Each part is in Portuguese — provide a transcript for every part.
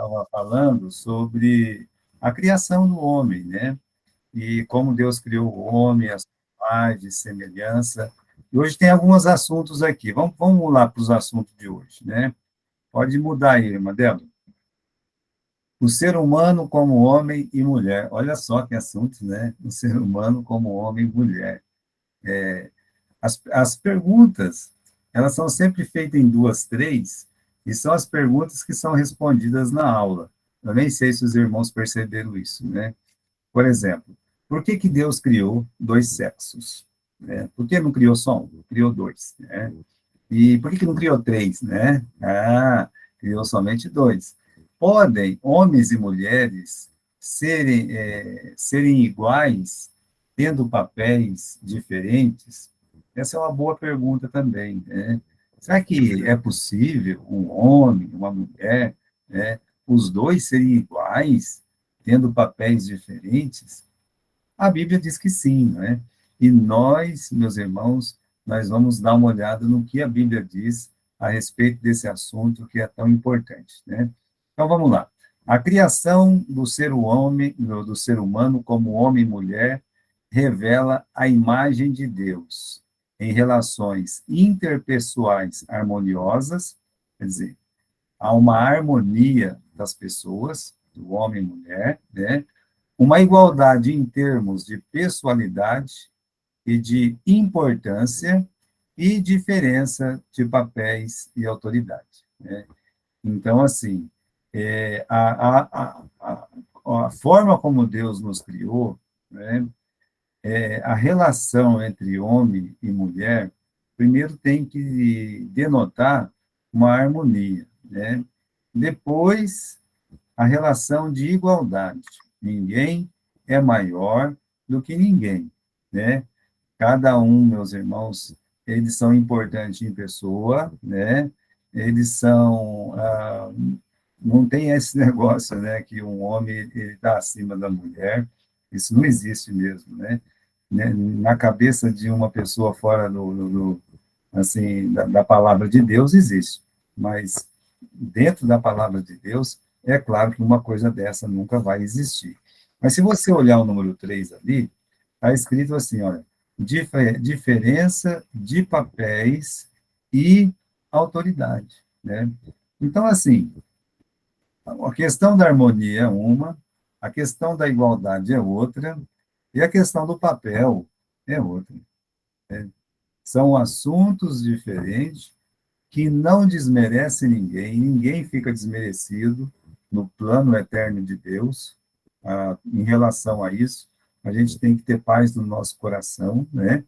estava falando sobre a criação do homem, né? E como Deus criou o homem, a sua imagem e semelhança. E hoje tem alguns assuntos aqui. Vamos lá para os assuntos de hoje, né? Pode mudar aí, Madelo. O ser humano como homem e mulher. Olha só que assuntos, né? O ser humano como homem e mulher. As perguntas, elas são sempre feitas em duas, três, e são as perguntas que são respondidas na aula. Eu nem sei se os irmãos perceberam isso, né? Por exemplo, por que que Deus criou dois sexos? Né? Por que não criou só um? Criou dois, né? E por que que não criou três, né? Criou somente dois. Podem homens e mulheres serem iguais, tendo papéis diferentes? Essa é uma boa pergunta também, né? Será que é possível um homem, uma mulher, né, os dois serem iguais, tendo papéis diferentes? A Bíblia diz que sim, né? E nós, meus irmãos, nós vamos dar uma olhada no que a Bíblia diz a respeito desse assunto que é tão importante, né? Então vamos lá. A criação do ser humano como homem e mulher revela a imagem de Deus em relações interpessoais harmoniosas, quer dizer, há uma harmonia das pessoas, do homem e mulher, né? Uma igualdade em termos de pessoalidade e de importância e diferença de papéis e autoridade, né? Então, assim, a forma como Deus nos criou, né, a relação entre homem e mulher, primeiro tem que denotar uma harmonia, né? Depois, a relação de igualdade. Ninguém é maior do que ninguém, né? Cada um, meus irmãos, eles são importantes em pessoa, né? Eles são, não tem esse negócio, né, que um homem ele está acima da mulher. Isso não existe mesmo, né? Na cabeça de uma pessoa fora assim, da palavra de Deus existe, mas dentro da palavra de Deus, é claro que uma coisa dessa nunca vai existir. Mas se você olhar o número 3 ali, está escrito assim, olha, diferença de papéis e autoridade, né? Então, assim, a questão da harmonia é uma, a questão da igualdade é outra, e a questão do papel é outra. São assuntos diferentes que não desmerece ninguém, ninguém fica desmerecido no plano eterno de Deus. Em relação a isso, a gente tem que ter paz no nosso coração, né?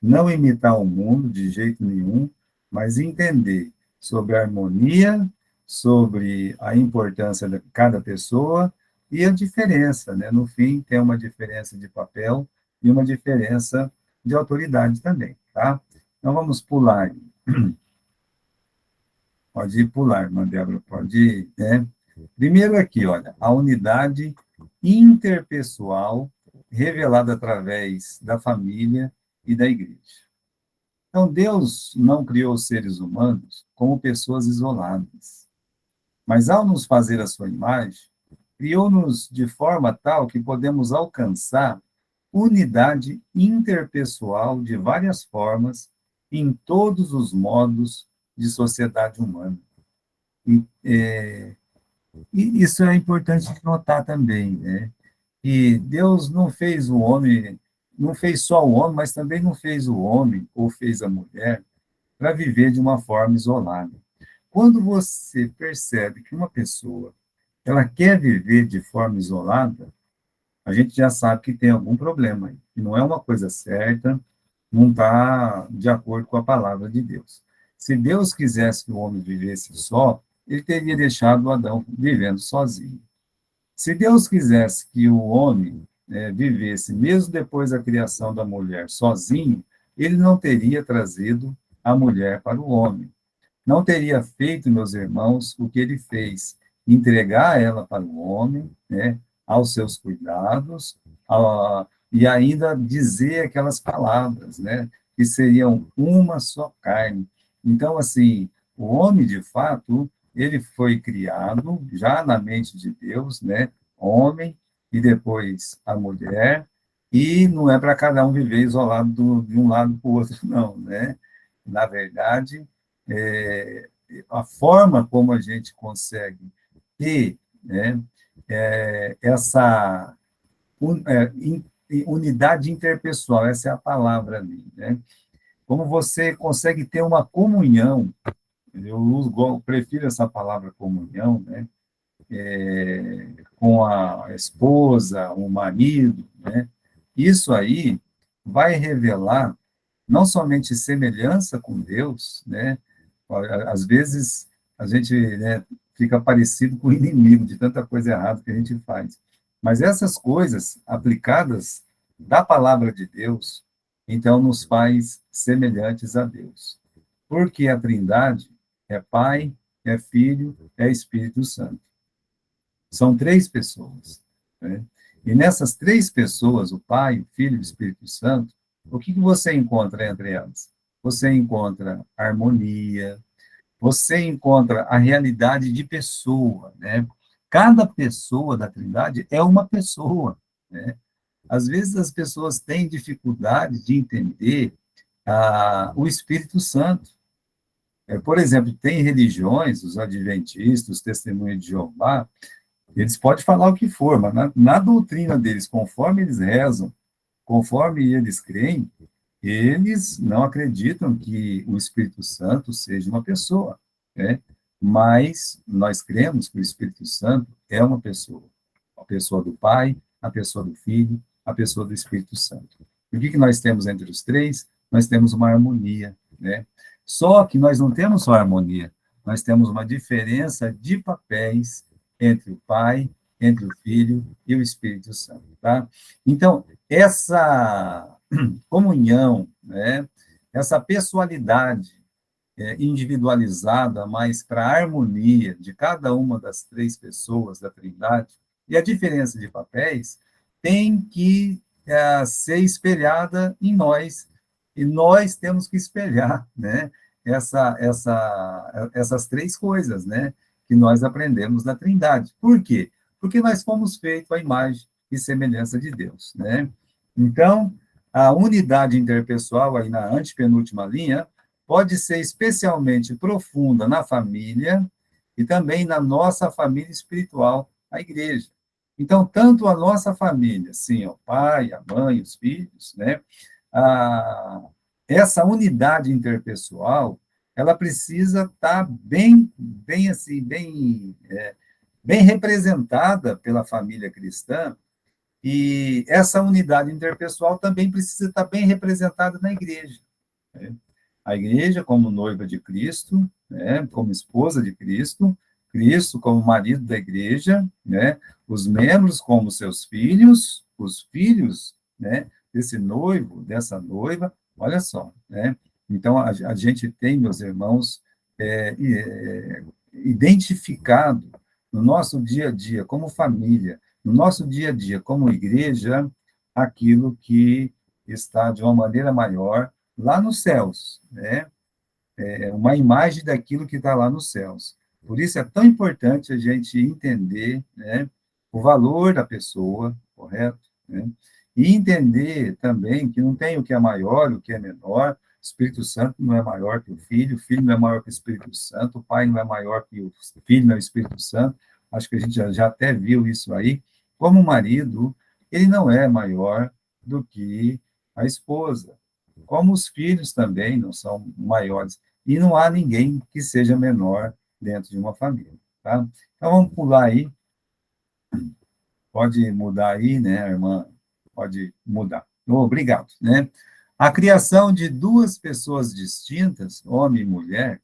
Não imitar o mundo de jeito nenhum, mas entender sobre a harmonia, sobre a importância de cada pessoa e a diferença, né? No fim, tem uma diferença de papel e uma diferença de autoridade também, tá? Então, vamos pular. Pode ir pular, irmã Débora, pode ir, né? Primeiro aqui, olha, a unidade interpessoal revelada através da família e da igreja. Então, Deus não criou os seres humanos como pessoas isoladas, mas ao nos fazer a sua imagem, criou-nos de forma tal que podemos alcançar unidade interpessoal de várias formas em todos os modos de sociedade humana. E, e isso é importante notar também, né? Que Deus não fez o homem, não fez só o homem, mas também não fez o homem ou fez a mulher para viver de uma forma isolada. Quando você percebe que uma pessoa ela quer viver de forma isolada, a gente já sabe que tem algum problema aí, que não é uma coisa certa, não está de acordo com a palavra de Deus. Se Deus quisesse que o homem vivesse só, ele teria deixado o Adão vivendo sozinho. Se Deus quisesse que o homem vivesse, mesmo depois da criação da mulher, sozinho, ele não teria trazido a mulher para o homem. Não teria feito, meus irmãos, o que ele fez, entregar ela para o homem, né, aos seus cuidados, e ainda dizer aquelas palavras, né, que seriam uma só carne. Então, assim, o homem, de fato, ele foi criado já na mente de Deus, né? Homem e depois a mulher, e não é para cada um viver isolado de um lado para o outro, não, né? Na verdade, a forma como a gente consegue ter, né, essa unidade interpessoal, essa é a palavra ali, né? Como você consegue ter uma comunhão, eu prefiro essa palavra comunhão, né? Com a esposa, o marido, né? Isso aí vai revelar não somente semelhança com Deus, né? Às vezes a gente, né, fica parecido com o inimigo de tanta coisa errada que a gente faz. Mas essas coisas aplicadas da palavra de Deus, então nos faz semelhantes a Deus. Porque a Trindade é Pai, é Filho, é Espírito Santo. São três pessoas, né? E nessas três pessoas, o Pai, o Filho e o Espírito Santo, o que você encontra entre elas? Você encontra harmonia, você encontra a realidade de pessoa, né? Cada pessoa da Trindade é uma pessoa, né? Às vezes as pessoas têm dificuldade de entender o Espírito Santo. Por exemplo, tem religiões, os adventistas, os testemunhos de Jeová, eles podem falar o que for, mas na doutrina deles, conforme eles rezam, conforme eles creem, eles não acreditam que o Espírito Santo seja uma pessoa, né? Mas nós cremos que o Espírito Santo é uma pessoa. A pessoa do Pai, a pessoa do Filho, a pessoa do Espírito Santo. E o que nós temos entre os três? Nós temos uma harmonia, né? Só que nós não temos só harmonia, nós temos uma diferença de papéis entre o Pai, entre o Filho e o Espírito Santo, tá? Então, essa comunhão, né? Essa pessoalidade individualizada, mas para a harmonia de cada uma das três pessoas da Trindade, e a diferença de papéis tem que ser espelhada em nós, e nós temos que espelhar, né? Essas três coisas, né? Que nós aprendemos na Trindade. Por quê? Porque nós fomos feitos à imagem e semelhança de Deus, né? Então, a unidade interpessoal, aí na antepenúltima linha, pode ser especialmente profunda na família e também na nossa família espiritual, a igreja. Então, tanto a nossa família, sim, o pai, a mãe, os filhos, né? A, essa unidade interpessoal, ela precisa estar bem assim, bem representada pela família cristã, e essa unidade interpessoal também precisa estar bem representada na igreja, né? A igreja como noiva de Cristo, né, como esposa de Cristo, Cristo como marido da igreja, né, os membros como seus filhos, os filhos, né, desse noivo, dessa noiva, olha só, né? Então, a gente tem, meus irmãos, identificado no nosso dia a dia como família, no nosso dia a dia como igreja, aquilo que está de uma maneira maior lá nos céus, né? É uma imagem daquilo que está lá nos céus. Por isso é tão importante a gente entender, né, o valor da pessoa, correto? Né? E entender também que não tem o que é maior, o que é menor. O Espírito Santo não é maior que o Filho não é maior que o Espírito Santo, o Pai não é maior que o Filho, não é o Espírito Santo. Acho que a gente já até viu isso aí. Como marido, ele não é maior do que a esposa. Como os filhos também não são maiores. E não há ninguém que seja menor dentro de uma família, tá? Então, vamos pular aí. Pode mudar aí, né, irmã? Pode mudar. Obrigado, né? A criação de duas pessoas distintas, homem e mulher,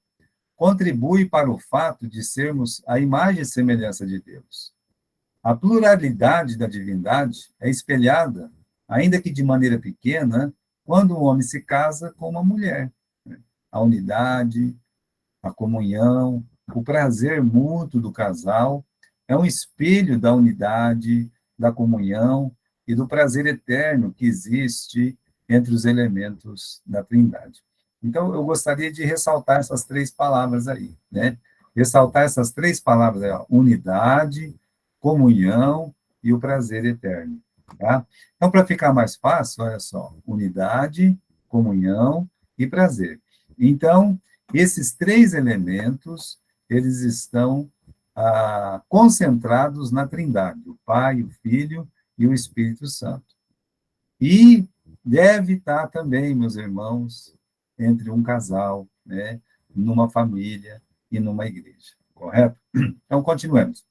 contribui para o fato de sermos a imagem e semelhança de Deus. A pluralidade da divindade é espelhada, ainda que de maneira pequena, quando um homem se casa com uma mulher. A unidade, a comunhão, o prazer mútuo do casal é um espelho da unidade, da comunhão e do prazer eterno que existe entre os elementos da Trindade. Então, eu gostaria de ressaltar essas três palavras aí, né? ressaltar essas três palavras, aí, ó, unidade, comunhão e o prazer eterno, tá? Então, para ficar mais fácil, olha só, unidade, comunhão e prazer. Então, esses três elementos, eles estão concentrados na Trindade, o Pai, o Filho e o Espírito Santo. E deve estar também, meus irmãos, entre um casal, né, numa família e numa igreja, correto? Então, continuemos.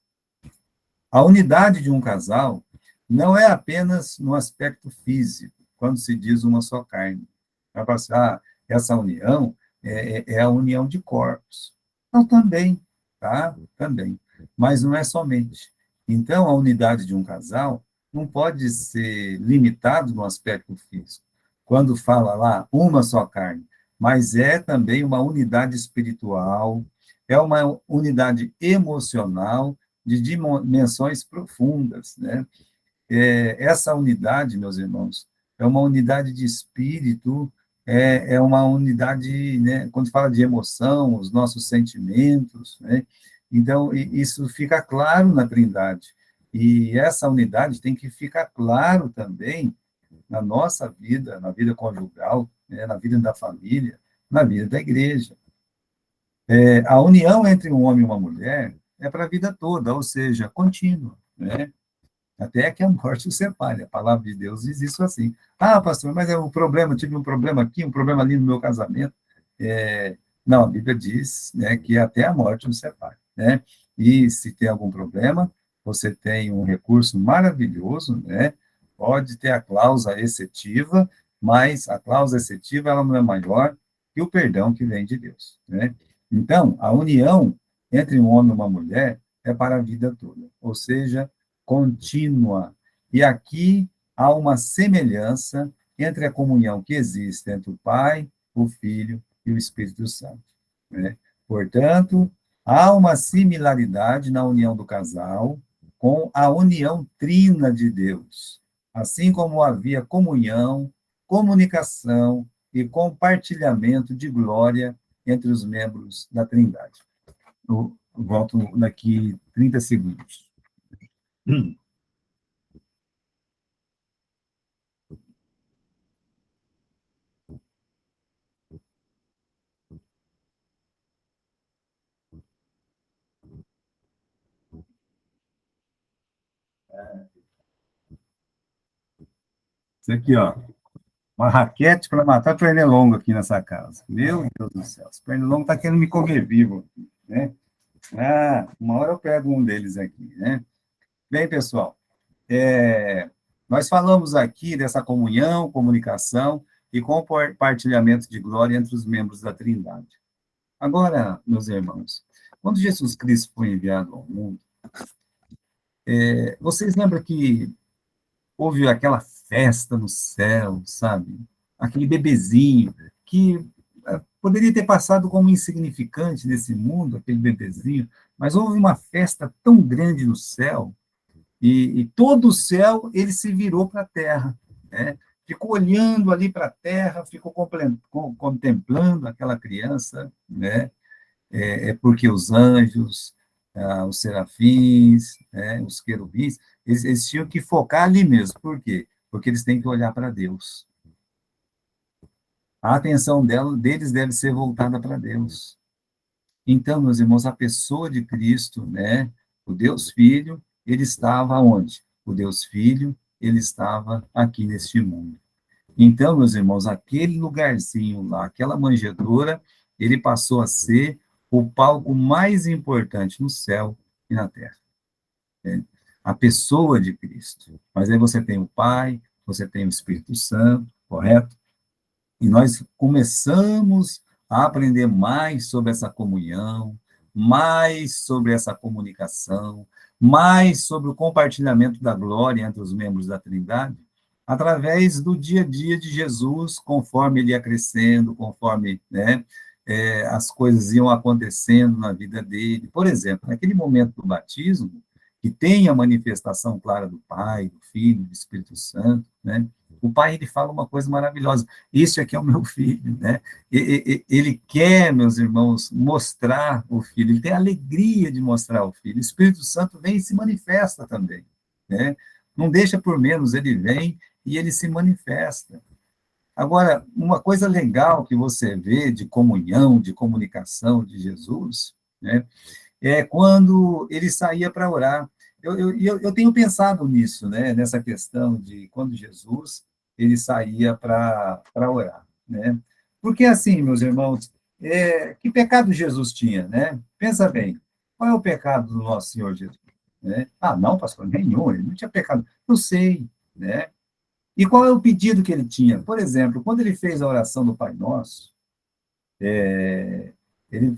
A unidade de um casal não é apenas no aspecto físico, quando se diz uma só carne. Vai passar, essa união é a união de corpos. Então, também, tá? Também. Mas não é somente. Então, a unidade de um casal não pode ser limitado no aspecto físico. Quando fala lá, uma só carne, mas é também uma unidade espiritual, é uma unidade emocional, de dimensões profundas, né? Essa unidade, meus irmãos, é uma unidade de espírito, é uma unidade, né, quando fala de emoção, os nossos sentimentos, né? Então, isso fica claro na Trindade. E essa unidade tem que ficar claro também na nossa vida, na vida conjugal, né, na vida da família, na vida da igreja. A união entre um homem e uma mulher é para a vida toda, ou seja, contínua, né? Até que a morte os separe. A palavra de Deus diz isso assim. Ah, pastor, mas é um problema, tive um problema aqui, um problema ali no meu casamento. Não, a Bíblia diz, né, que até a morte nos separe, né? E se tem algum problema, você tem um recurso maravilhoso, né? Pode ter a cláusula excetiva, mas a cláusula excetiva ela não é maior que o perdão que vem de Deus, né? Então, a união entre um homem e uma mulher é para a vida toda, ou seja, contínua. E aqui há uma semelhança entre a comunhão que existe entre o Pai, o Filho e o Espírito Santo, né? Portanto, há uma similaridade na união do casal com a união trina de Deus, assim como havia comunhão, comunicação e compartilhamento de glória entre os membros da Trindade. Eu volto daqui 30 segundos. Isso aqui, ó, uma raquete para matar pernilongo aqui nessa casa. Meu Deus do céu, esse pernilongo está querendo me comer vivo, né? Ah, uma hora eu pego um deles aqui, né? Bem, pessoal, nós falamos aqui dessa comunhão, comunicação e compartilhamento de glória entre os membros da Trindade. Agora, meus irmãos, quando Jesus Cristo foi enviado ao mundo, vocês lembram que houve aquela festa no céu, sabe? Aquele bebezinho que poderia ter passado como insignificante nesse mundo, aquele bebezinho, mas houve uma festa tão grande no céu, e todo o céu ele se virou para a terra, né? Ficou olhando ali para a terra, ficou contemplando aquela criança, né? Porque os anjos, os serafins, né, os querubins, eles tinham que focar ali mesmo. Por quê? Porque eles têm que olhar para Deus. A atenção deles deve ser voltada para Deus. Então, meus irmãos, a pessoa de Cristo, né, o Deus Filho, ele estava onde? O Deus Filho, ele estava aqui neste mundo. Então, meus irmãos, aquele lugarzinho lá, aquela manjedoura, ele passou a ser o palco mais importante no céu e na terra. Né? A pessoa de Cristo. Mas aí você tem o Pai, você tem o Espírito Santo, correto? E nós começamos a aprender mais sobre essa comunhão, mais sobre essa comunicação, mais sobre o compartilhamento da glória entre os membros da Trindade, através do dia a dia de Jesus, conforme ele ia crescendo, conforme, né, as coisas iam acontecendo na vida dele. Por exemplo, naquele momento do batismo, que tem a manifestação clara do Pai, do Filho, do Espírito Santo, né? O pai, ele fala uma coisa maravilhosa: "Este aqui é o meu filho", né? Ele quer, meus irmãos, mostrar o filho, ele tem alegria de mostrar o filho. O Espírito Santo vem e se manifesta também, né? Não deixa por menos, ele vem e ele se manifesta. Agora, uma coisa legal que você vê de comunhão, de comunicação de Jesus, né, é quando ele saía para orar. Eu tenho pensado nisso, né, nessa questão de quando Jesus ele saía para orar, né? Porque assim, meus irmãos, que pecado Jesus tinha, né? Pensa bem, qual é o pecado do nosso Senhor Jesus? Né? Ah, não, pastor, nenhum, ele não tinha pecado. Eu sei, né? E qual é o pedido que ele tinha? Por exemplo, quando ele fez a oração do Pai Nosso,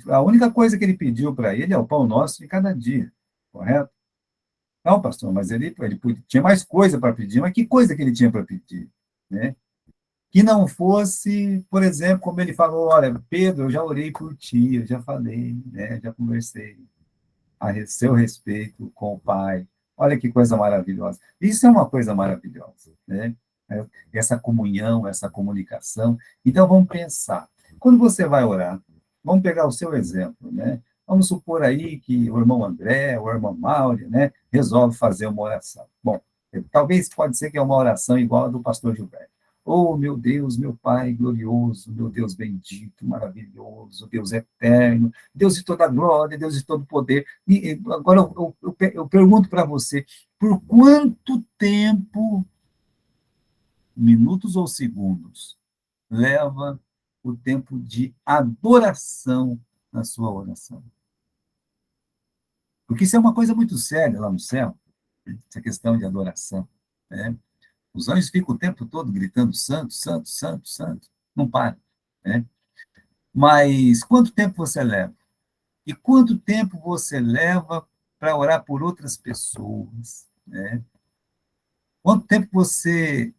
a única coisa que ele pediu para ele é o pão nosso de cada dia, correto? Não, pastor, mas ele tinha mais coisa para pedir, mas que coisa que ele tinha para pedir? Né? Que não fosse, por exemplo, como ele falou: olha, Pedro, eu já orei por ti, eu já falei, né? Já conversei seu respeito com o Pai. Olha que coisa maravilhosa. Isso é uma coisa maravilhosa, né? Essa comunhão, essa comunicação. Então, vamos pensar. Quando você vai orar, vamos pegar o seu exemplo, né? Vamos supor aí que o irmão André, o irmão Mauro, né, resolve fazer uma oração. Bom, talvez pode ser que é uma oração igual a do pastor Gilberto. Oh, meu Deus, meu Pai glorioso, meu Deus bendito, maravilhoso, Deus eterno, Deus de toda glória, Deus de todo poder. E agora eu pergunto para você, por quanto tempo, minutos ou segundos, leva o tempo de adoração na sua oração? Porque isso é uma coisa muito séria lá no céu, essa questão de adoração, né? Os anjos ficam o tempo todo gritando: santo, santo, santo, santo, não para, né? Mas quanto tempo você leva? E quanto tempo você leva para orar por outras pessoas, né? Quanto tempo você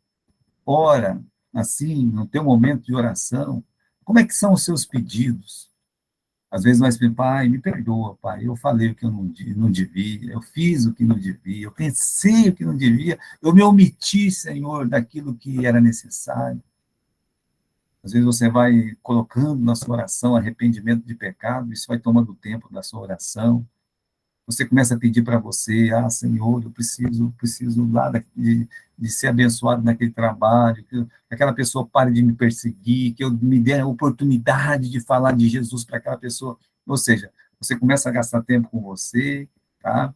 ora, assim, no teu momento de oração? Como é que são os seus pedidos? Às vezes nós pedimos: Pai, me perdoa, Pai, eu falei o que eu não devia, eu fiz o que não devia, eu pensei o que não devia, eu me omiti, Senhor, daquilo que era necessário. Às vezes você vai colocando na sua oração arrependimento de pecado, isso vai tomando tempo da sua oração. Você começa a pedir para você: ah, Senhor, eu preciso lá de ser abençoado naquele trabalho, que aquela pessoa pare de me perseguir, que eu me dê a oportunidade de falar de Jesus para aquela pessoa. Ou seja, você começa a gastar tempo com você, tá?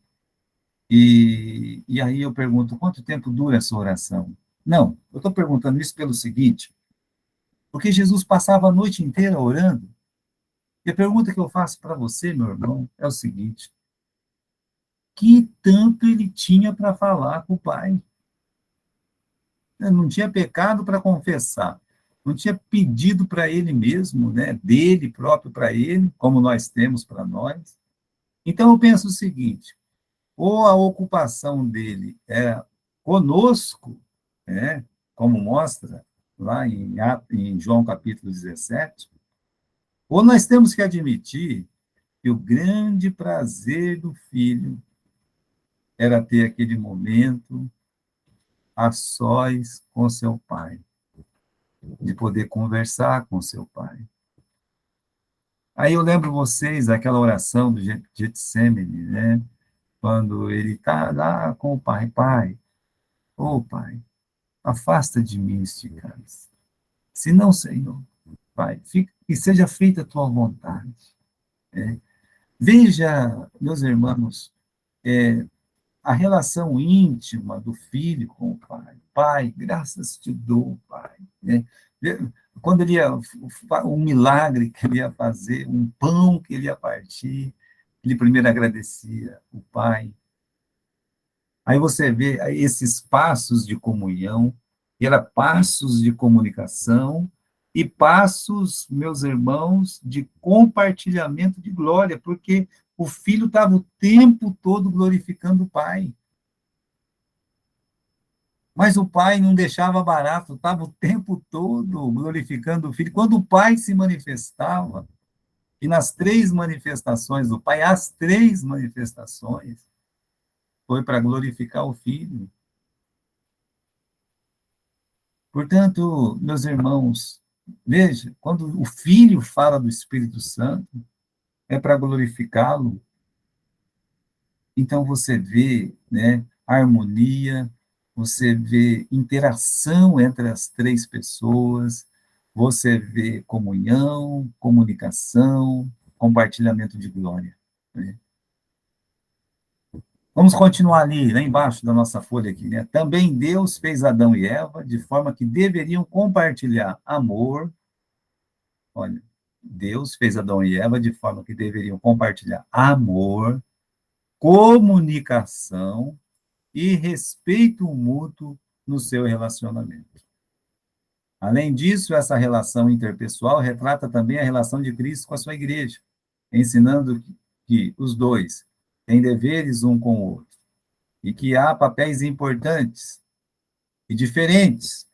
E aí eu pergunto: quanto tempo dura essa oração? Não, eu estou perguntando isso pelo seguinte, porque Jesus passava a noite inteira orando. E a pergunta que eu faço para você, meu irmão, é o seguinte: que tanto ele tinha para falar com o Pai? Não tinha pecado para confessar, não tinha pedido para ele mesmo, né, dele próprio para ele, como nós temos para nós. Então eu penso o seguinte: ou a ocupação dele é conosco, né, como mostra lá em João capítulo 17, ou nós temos que admitir que o grande prazer do filho era ter aquele momento a sós com seu pai, de poder conversar com seu pai. Aí eu lembro vocês daquela oração do Getsemane, né? Quando ele está lá com o pai: Pai, ô pai, afasta de mim este cálice. Se não, Senhor, Pai, que seja feita a tua vontade. Né? Veja, meus irmãos, a relação íntima do filho com o pai. Pai, graças te dou, pai. Né? Quando ele ia, um milagre que ele ia fazer, um pão que ele ia partir, ele primeiro agradecia o pai. Aí você vê esses passos de comunhão, e era passos de comunicação e passos, meus irmãos, de compartilhamento de glória, porque o filho estava o tempo todo glorificando o pai. Mas o pai não deixava barato, estava o tempo todo glorificando o filho. Quando o pai se manifestava, e nas três manifestações do pai, as três manifestações, foi para glorificar o filho. Portanto, meus irmãos, veja, quando o Filho fala do Espírito Santo, é para glorificá-lo. Então você vê, né, harmonia, você vê interação entre as três pessoas, você vê comunhão, comunicação, compartilhamento de glória, né? Vamos continuar ali, lá embaixo da nossa folha aqui, né? Também Deus fez Adão e Eva de forma que deveriam compartilhar amor. Olha, Deus fez Adão e Eva de forma que deveriam compartilhar amor, comunicação e respeito mútuo no seu relacionamento. Além disso, essa relação interpessoal retrata também a relação de Cristo com a sua igreja, ensinando que os dois têm deveres um com o outro e que há papéis importantes e diferentes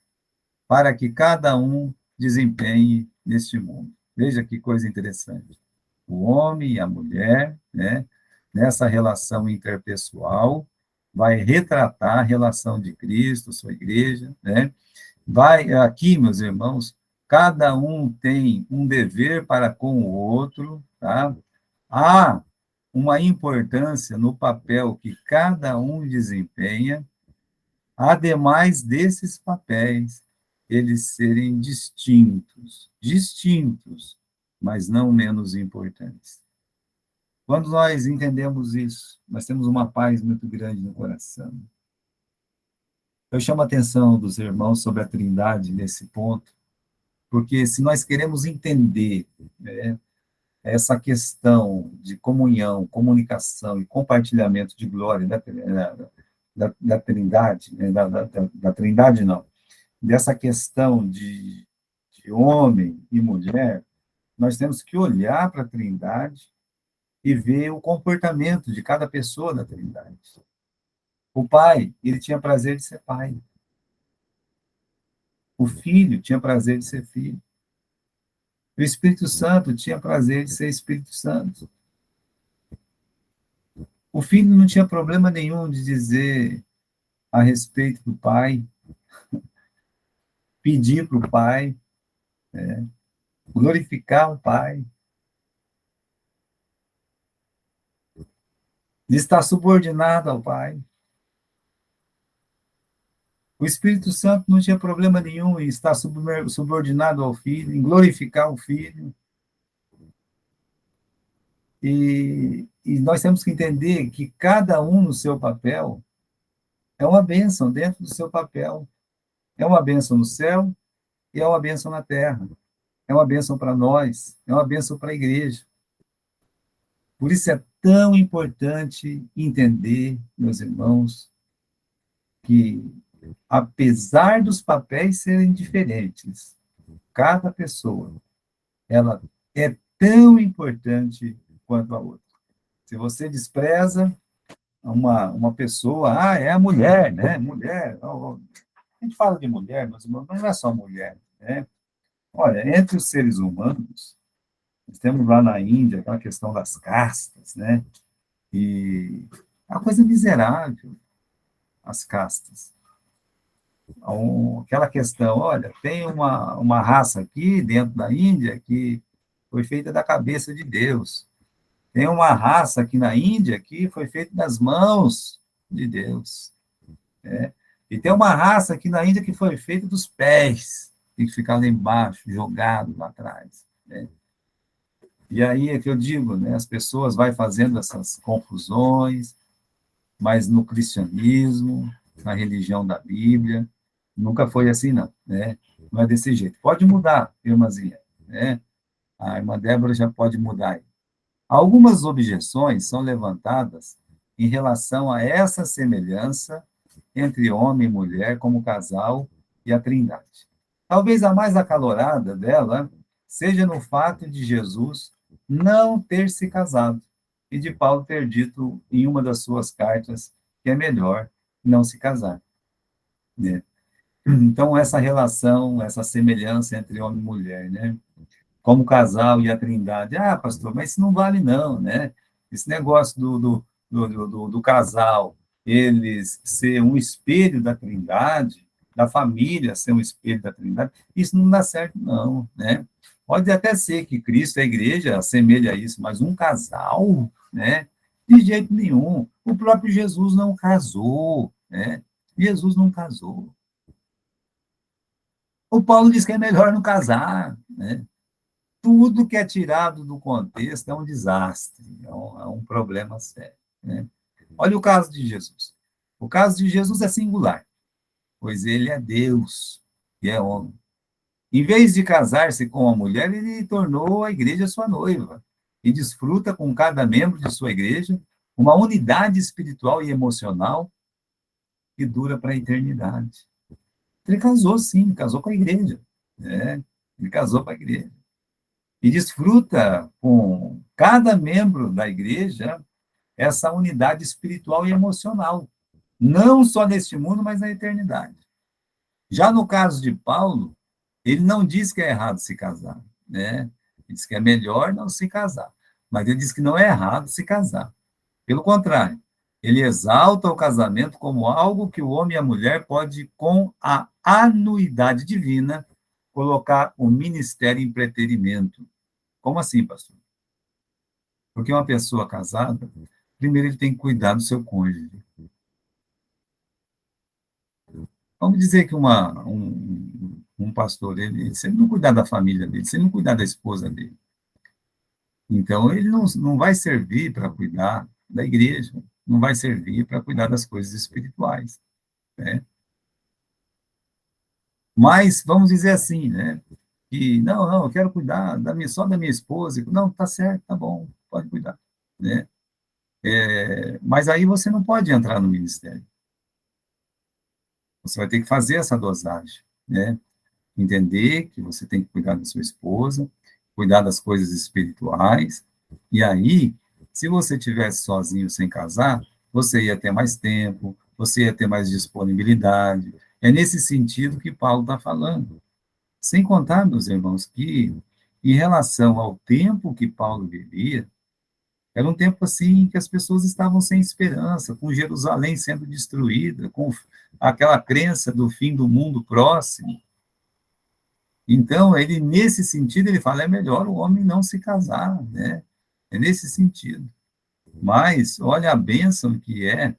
para que cada um desempenhe neste mundo. Veja que coisa interessante. O homem e a mulher, né, nessa relação interpessoal, vai retratar a relação de Cristo, sua igreja, né? Vai aqui, meus irmãos, cada um tem um dever para com o outro, tá? Há uma importância no papel que cada um desempenha, ademais desses papéis, eles serem distintos, mas não menos importantes. Quando nós entendemos isso, nós temos uma paz muito grande no coração. Eu chamo a atenção dos irmãos sobre a Trindade nesse ponto, porque se nós queremos entender, né, essa questão de comunhão, comunicação e compartilhamento de glória da Trindade, né, da Trindade não, dessa questão de homem e mulher, nós temos que olhar para a Trindade e ver o comportamento de cada pessoa da Trindade. O pai, ele tinha prazer de ser pai. O filho tinha prazer de ser filho. O Espírito Santo tinha prazer de ser Espírito Santo. O filho não tinha problema nenhum de dizer a respeito do pai, pedir para o pai, né, glorificar o pai, de estar subordinado ao pai. O Espírito Santo não tinha problema nenhum em estar subordinado ao Filho, em glorificar o Filho. E nós temos que entender que cada um no seu papel é uma bênção dentro do seu papel. É uma bênção no céu e é uma bênção na terra. É uma bênção para nós, é uma bênção para a igreja. Por isso é tão importante entender, meus irmãos, que apesar dos papéis serem diferentes, cada pessoa, ela é tão importante quanto a outra. Se você despreza uma pessoa, é a mulher, né? Mulher. A gente fala de mulher, meus irmãos, mas não é só mulher, né? Olha, entre os seres humanos, nós temos lá na Índia aquela questão das castas, né? E é uma coisa miserável, as castas. Aquela questão, olha, tem uma raça aqui dentro da Índia que foi feita da cabeça de Deus. Tem uma raça aqui na Índia que foi feita das mãos de Deus. Né? E tem uma raça aqui na Índia que foi feita dos pés, tem que ficar lá embaixo, jogado lá atrás. Né? E aí é que eu digo, né, as pessoas vão fazendo essas confusões, mas no cristianismo, na religião da Bíblia, nunca foi assim, não, né? Não é desse jeito. Pode mudar, irmãzinha, né? A irmã Débora já pode mudar. Algumas objeções são levantadas em relação a essa semelhança entre homem e mulher como casal e a Trindade. Talvez a mais acalorada dela seja no fato de Jesus não ter se casado e de Paulo ter dito em uma das suas cartas que é melhor não se casar. Né? Então, essa relação, essa semelhança entre homem e mulher, né? Como casal e a Trindade. Pastor, mas isso não vale não, né? Esse negócio do casal, eles ser um espelho da Trindade, da família ser um espelho da Trindade, isso não dá certo, não, né? Pode até ser que Cristo, a igreja, assemelha a isso, mas um casal, né? De jeito nenhum. O próprio Jesus não casou, né? Jesus não casou. O Paulo diz que é melhor não casar, né? Tudo que é tirado do contexto é um desastre, é um problema sério, né? Olha o caso de Jesus. O caso de Jesus é singular, pois ele é Deus e é homem. Em vez de casar-se com a mulher, ele tornou a igreja sua noiva e desfruta com cada membro de sua igreja uma unidade espiritual e emocional que dura para a eternidade. Ele casou, sim, casou com a igreja, né? Ele casou com a igreja. E desfruta com cada membro da igreja essa unidade espiritual e emocional, não só neste mundo, mas na eternidade. Já no caso de Paulo, ele não diz que é errado se casar, né? Ele diz que é melhor não se casar, mas ele diz que não é errado se casar. Pelo contrário, ele exalta o casamento como algo que o homem e a mulher pode, com a anuidade divina, colocar o ministério em preterimento. Como assim, pastor? Porque uma pessoa casada, primeiro ele tem que cuidar do seu cônjuge. Vamos dizer que um pastor, se ele não cuidar da família dele, se ele não cuidar da esposa dele, então ele não vai servir para cuidar da igreja, não vai servir para cuidar das coisas espirituais, né? Mas vamos dizer assim, né? Que não, eu quero cuidar só da minha esposa. Não, tá certo, tá bom, pode cuidar, né? Mas aí você não pode entrar no ministério. Você vai ter que fazer essa dosagem, né? Entender que você tem que cuidar da sua esposa, cuidar das coisas espirituais, e aí, se você tivesse sozinho sem casar, você ia ter mais tempo, você ia ter mais disponibilidade. É nesse sentido que Paulo está falando. Sem contar, meus irmãos, que em relação ao tempo que Paulo vivia, era um tempo assim que as pessoas estavam sem esperança, com Jerusalém sendo destruída, com aquela crença do fim do mundo próximo. Então, ele, nesse sentido, ele fala, é melhor o homem não se casar, né? É nesse sentido. Mas, olha a bênção que é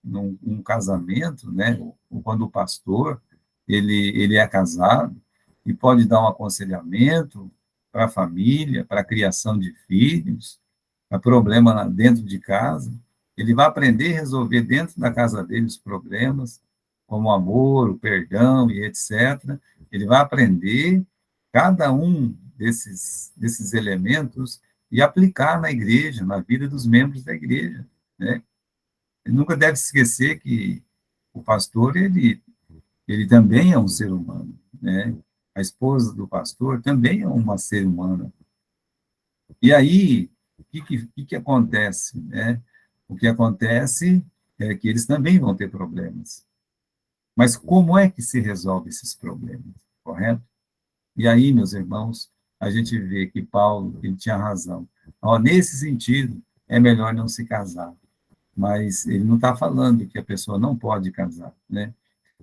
num casamento, né? Quando o pastor, ele é casado e pode dar um aconselhamento para a família, para a criação de filhos, para problema dentro de casa. Ele vai aprender a resolver dentro da casa dele os problemas, como o amor, o perdão e etc. Ele vai aprender cada um desses elementos e aplicar na igreja, na vida dos membros da igreja, né? Ele nunca deve esquecer que o pastor, ele também é um ser humano, né? A esposa do pastor também é uma ser humana. E aí, o que acontece, né? O que acontece é que eles também vão ter problemas. Mas como é que se resolve esses problemas, correto? E aí, meus irmãos, a gente vê que Paulo, ele tinha razão. Ó, nesse sentido, é melhor não se casar. Mas ele não está falando que a pessoa não pode casar, né?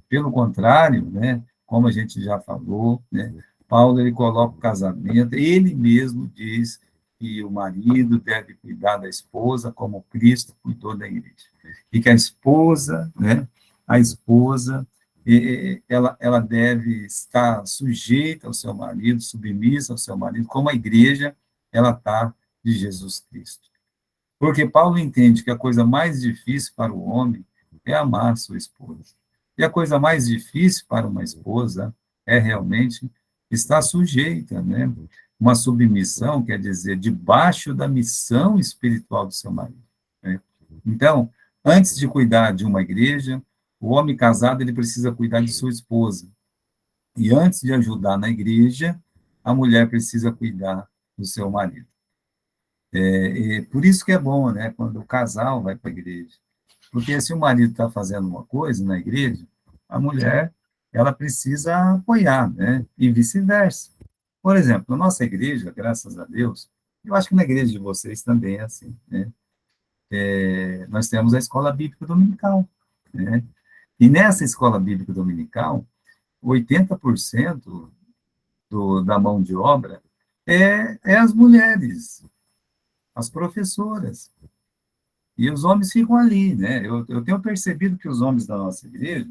Pelo contrário, né, como a gente já falou, né, Paulo ele coloca o casamento, ele mesmo diz que o marido deve cuidar da esposa como Cristo cuidou da igreja. E que a esposa, né, a esposa, ela deve estar sujeita ao seu marido, submissa ao seu marido, como a igreja ela está de Jesus Cristo. Porque Paulo entende que a coisa mais difícil para o homem é amar sua esposa. E a coisa mais difícil para uma esposa é realmente estar sujeita, né? Uma submissão, quer dizer, debaixo da missão espiritual do seu marido, né? Então, antes de cuidar de uma igreja, o homem casado ele precisa cuidar de sua esposa. E antes de ajudar na igreja, a mulher precisa cuidar do seu marido. E por isso que é bom, né, quando o casal vai para a igreja. Porque se o marido está fazendo uma coisa na igreja, a mulher, ela precisa apoiar, né? E vice-versa. Por exemplo, na nossa igreja, graças a Deus, eu acho que na igreja de vocês também é assim, né? Nós temos a escola bíblica dominical, né? E nessa escola bíblica dominical, 80% da mão de obra é as mulheres, as professoras. E os homens ficam ali, né? Eu tenho percebido que os homens da nossa igreja,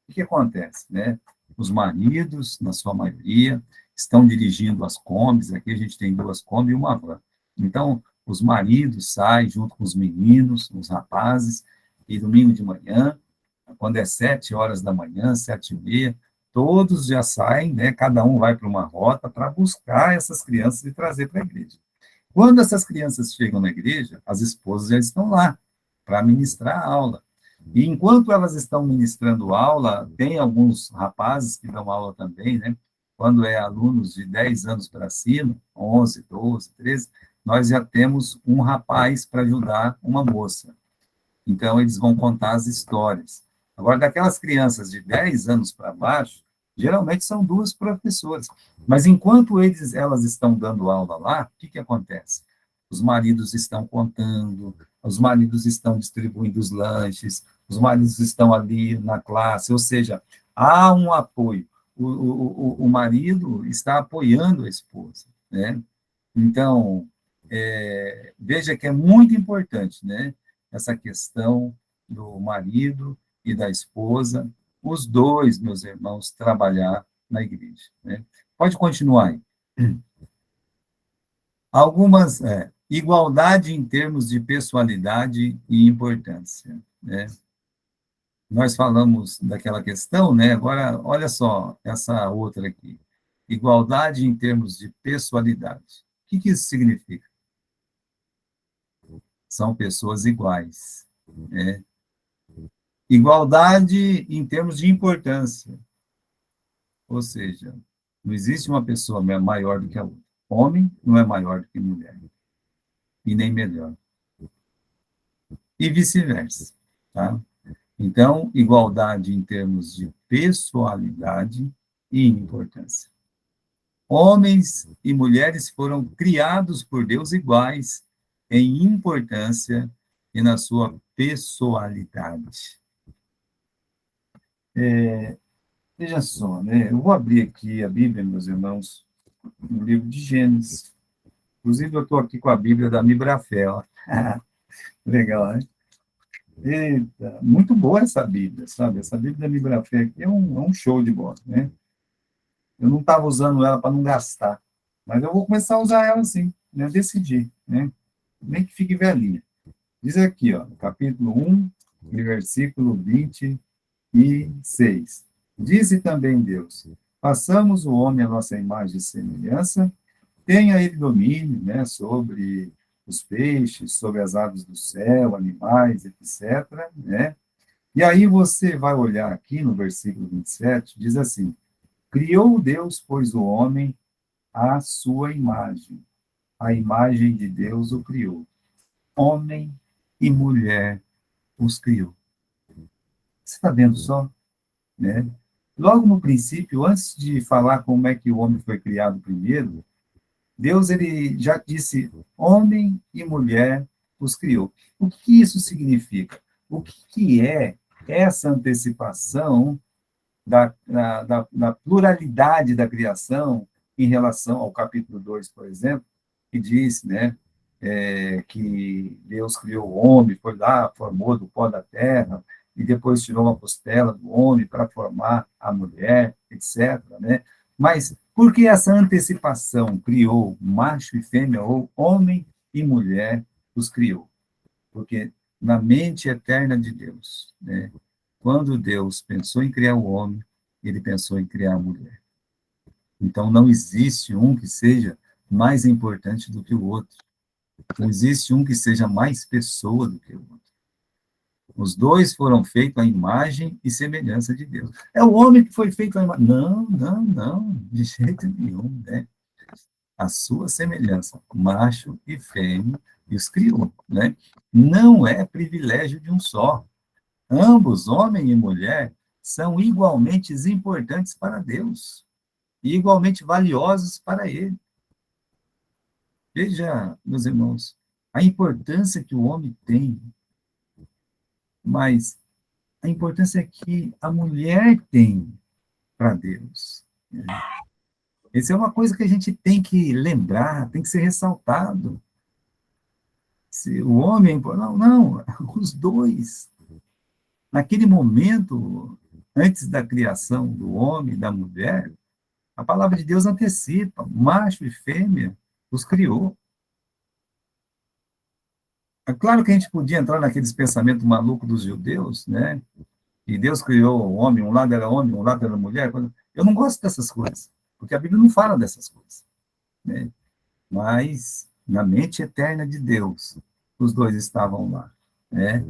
o que acontece, né? Os maridos, na sua maioria, estão dirigindo as combis, aqui a gente tem 2 combis e uma van. Então, os maridos saem junto com os meninos, os rapazes, e domingo de manhã, quando é 7 horas da manhã, 7h30, todos já saem, né? Cada um vai para uma rota para buscar essas crianças e trazer para a igreja. Quando essas crianças chegam na igreja, as esposas já estão lá para ministrar a aula. E enquanto elas estão ministrando aula, tem alguns rapazes que dão aula também, né? Quando é alunos de 10 anos para cima, 11, 12, 13, nós já temos um rapaz para ajudar uma moça. Então, eles vão contar as histórias. Agora, daquelas crianças de 10 anos para baixo, geralmente são 2 professoras. Mas enquanto elas estão dando aula lá, o que acontece? Os maridos estão contando, os maridos estão distribuindo os lanches, os maridos estão ali na classe, ou seja, há um apoio. O marido está apoiando a esposa, né? Então, veja que é muito importante, né? Essa questão do marido e da esposa, os dois, meus irmãos, trabalhar na igreja, né? Pode continuar aí. Algumas, igualdade em termos de pessoalidade e importância, né? Nós falamos daquela questão, né? Agora, olha só essa outra aqui. Igualdade em termos de pessoalidade. O que isso significa? São pessoas iguais, né? Igualdade em termos de importância, ou seja, não existe uma pessoa maior do que a outra. Homem não é maior do que mulher, e nem melhor. E vice-versa, tá? Então, igualdade em termos de pessoalidade e importância. Homens e mulheres foram criados por Deus iguais em importância e na sua pessoalidade. Veja só, né? Eu vou abrir aqui a Bíblia, meus irmãos, no livro de Gênesis. Inclusive, eu estou aqui com a Bíblia da Mibrafé, ó. Legal, né? Eita, muito boa essa Bíblia, sabe? Essa Bíblia da Mibrafé aqui é um show de bola, né? Eu não estava usando ela para não gastar, mas eu vou começar a usar ela sim, né? Eu decidi, né? Nem que fique velhinha. Diz aqui, ó, no capítulo 1, versículo 26. Disse também Deus: façamos o homem à nossa imagem e semelhança, tenha ele domínio, né, sobre os peixes, sobre as aves do céu, animais, etc., né? E aí você vai olhar aqui no versículo 27, diz assim: criou Deus, pois, o homem à sua imagem. A imagem de Deus o criou. Homem e mulher os criou. Você está vendo só? Né? Logo no princípio, antes de falar como é que o homem foi criado primeiro, Deus ele já disse, homem e mulher os criou. O que isso significa? O que é essa antecipação da pluralidade da criação em relação ao capítulo 2, por exemplo, que diz, né, que Deus criou o homem, foi lá, formou do pó da terra, e depois tirou uma costela do homem para formar a mulher, etc., né? Mas por que essa antecipação criou macho e fêmea, ou homem e mulher os criou? Porque na mente eterna de Deus, né? Quando Deus pensou em criar o homem, ele pensou em criar a mulher. Então, não existe um que seja mais importante do que o outro. Não existe um que seja mais pessoa do que o outro. Os dois foram feitos à imagem e semelhança de Deus. É o homem que foi feito à imagem. Não, não, não, de jeito nenhum, né? A sua semelhança, macho e fêmea, e os criou, né? Não é privilégio de um só. Ambos, homem e mulher, são igualmente importantes para Deus e igualmente valiosos para Ele. Veja, meus irmãos, a importância que o homem tem, mas a importância que a mulher tem. para Deus. Né? Isso é uma coisa que a gente tem que lembrar, tem que ser ressaltado. Se o homem, não, os dois. Naquele momento, antes da criação do homem e da mulher, a palavra de Deus antecipa, macho e fêmea os criou. É claro que a gente podia entrar naqueles pensamentos malucos dos judeus, né? E Deus criou o homem, um lado era homem, um lado era mulher. Eu não gosto dessas coisas, porque a Bíblia não fala dessas coisas, né? Mas na mente eterna de Deus, os dois estavam lá, né?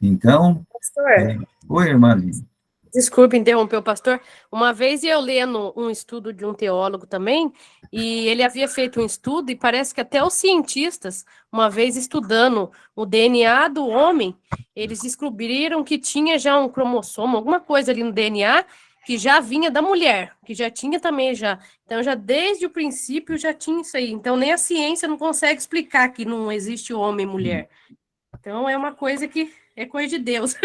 Então, Pastor, oi, irmã Aline. desculpe interromper o pastor. Uma vez eu lendo um estudo de um teólogo também, e ele havia feito um estudo, e parece que até os cientistas, uma vez estudando o DNA do homem, eles descobriram que tinha já um cromossomo, alguma coisa ali no DNA, que já vinha da mulher, que já tinha também já. Então, já desde o princípio já tinha isso aí. Então, nem a ciência não consegue explicar que não existe homem e mulher. Então, é uma coisa que é coisa de Deus.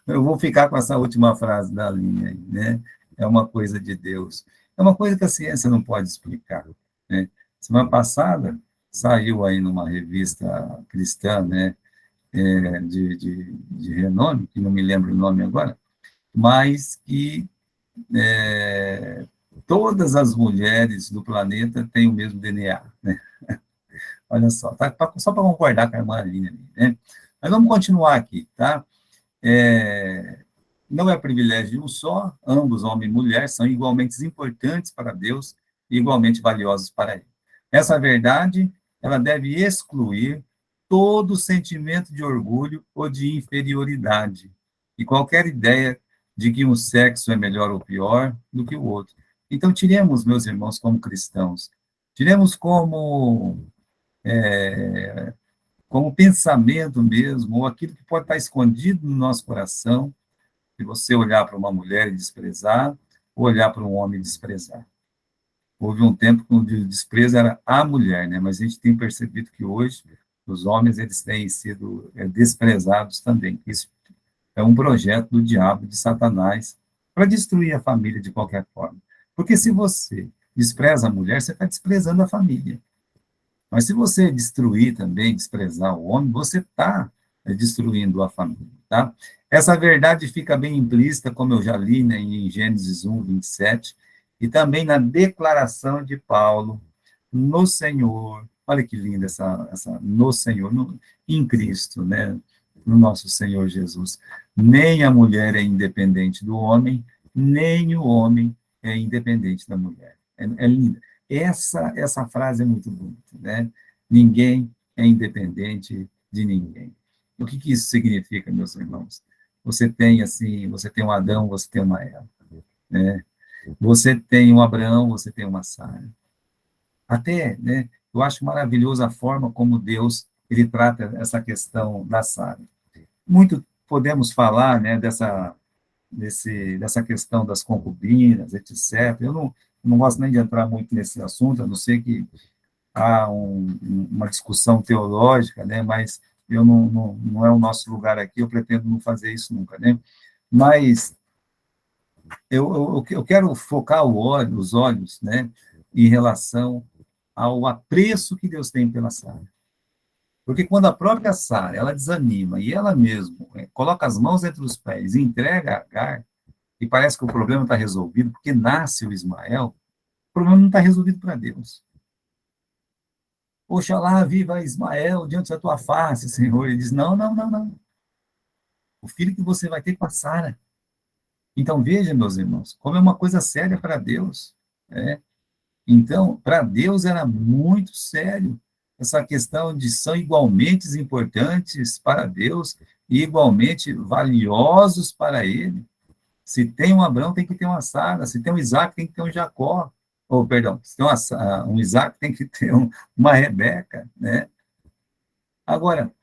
Eu vou ficar com essa última frase da linha aí, né? É uma coisa de Deus. É uma coisa que a ciência não pode explicar, né? Semana passada saiu aí numa revista cristã, né, de renome, que não me lembro o nome agora, mas que todas as mulheres do planeta têm o mesmo DNA, né? Olha só, tá, só para concordar com a irmã Aline ali, né? Mas vamos continuar aqui, tá? É, não é privilégio de um só, ambos, homem e mulher, são igualmente importantes para Deus e igualmente valiosos para Ele. Essa verdade, ela deve excluir todo sentimento de orgulho ou de inferioridade e qualquer ideia de que um sexo é melhor ou pior do que o outro. Então, tiremos, meus irmãos, como cristãos, tiremos como pensamento mesmo, ou aquilo que pode estar escondido no nosso coração, de você olhar para uma mulher e desprezar, ou olhar para um homem e desprezar. Houve um tempo onde o desprezo era a mulher, né? Mas a gente tem percebido que hoje os homens eles têm sido desprezados também. Isso é um projeto do diabo, de Satanás, para destruir a família de qualquer forma. Porque se você despreza a mulher, você está desprezando a família. Mas se você destruir também, desprezar o homem, você está destruindo a família, tá? Essa verdade fica bem implícita, como eu já li, né, em Gênesis 1, 27, e também na declaração de Paulo no Senhor. Olha que linda essa no Senhor, em Cristo, né? No nosso Senhor Jesus. Nem a mulher é independente do homem, nem o homem é independente da mulher. É linda. Essa frase é muito bonita, né? Ninguém é independente de ninguém. O que que isso significa, meus irmãos? Você tem assim, você tem um Adão, você tem uma Eva, né? Você tem um Abraão, você tem uma Sara. Até, né? Eu acho maravilhoso a forma como Deus ele trata essa questão da Sara. Muito podemos falar, né? Dessa questão das concubinas, etc. Eu não gosto nem de entrar muito nesse assunto, a não ser que há uma discussão teológica, né? Mas eu não é o nosso lugar aqui, eu pretendo não fazer isso nunca, né? Mas eu quero focar os olhos, né, em relação ao apreço que Deus tem pela Sara. Porque quando a própria Sara, ela desanima e ela mesma coloca as mãos entre os pés e entrega a Agar, e parece que o problema está resolvido, porque nasce o Ismael, o problema não está resolvido para Deus. Oxalá viva Ismael diante da tua face, Senhor. Ele diz, não, não, não, não. O filho que você vai ter com a Sara. Então, veja, meus irmãos, como é uma coisa séria para Deus. Né? Então, para Deus era muito sério essa questão de são igualmente importantes para Deus e igualmente valiosos para Ele. Se tem um Abraão, tem que ter uma Sara. Se tem um Isaac, tem que ter um Jacó. Ou, perdão, se tem um Isaac, tem que ter uma Rebeca, né? Agora,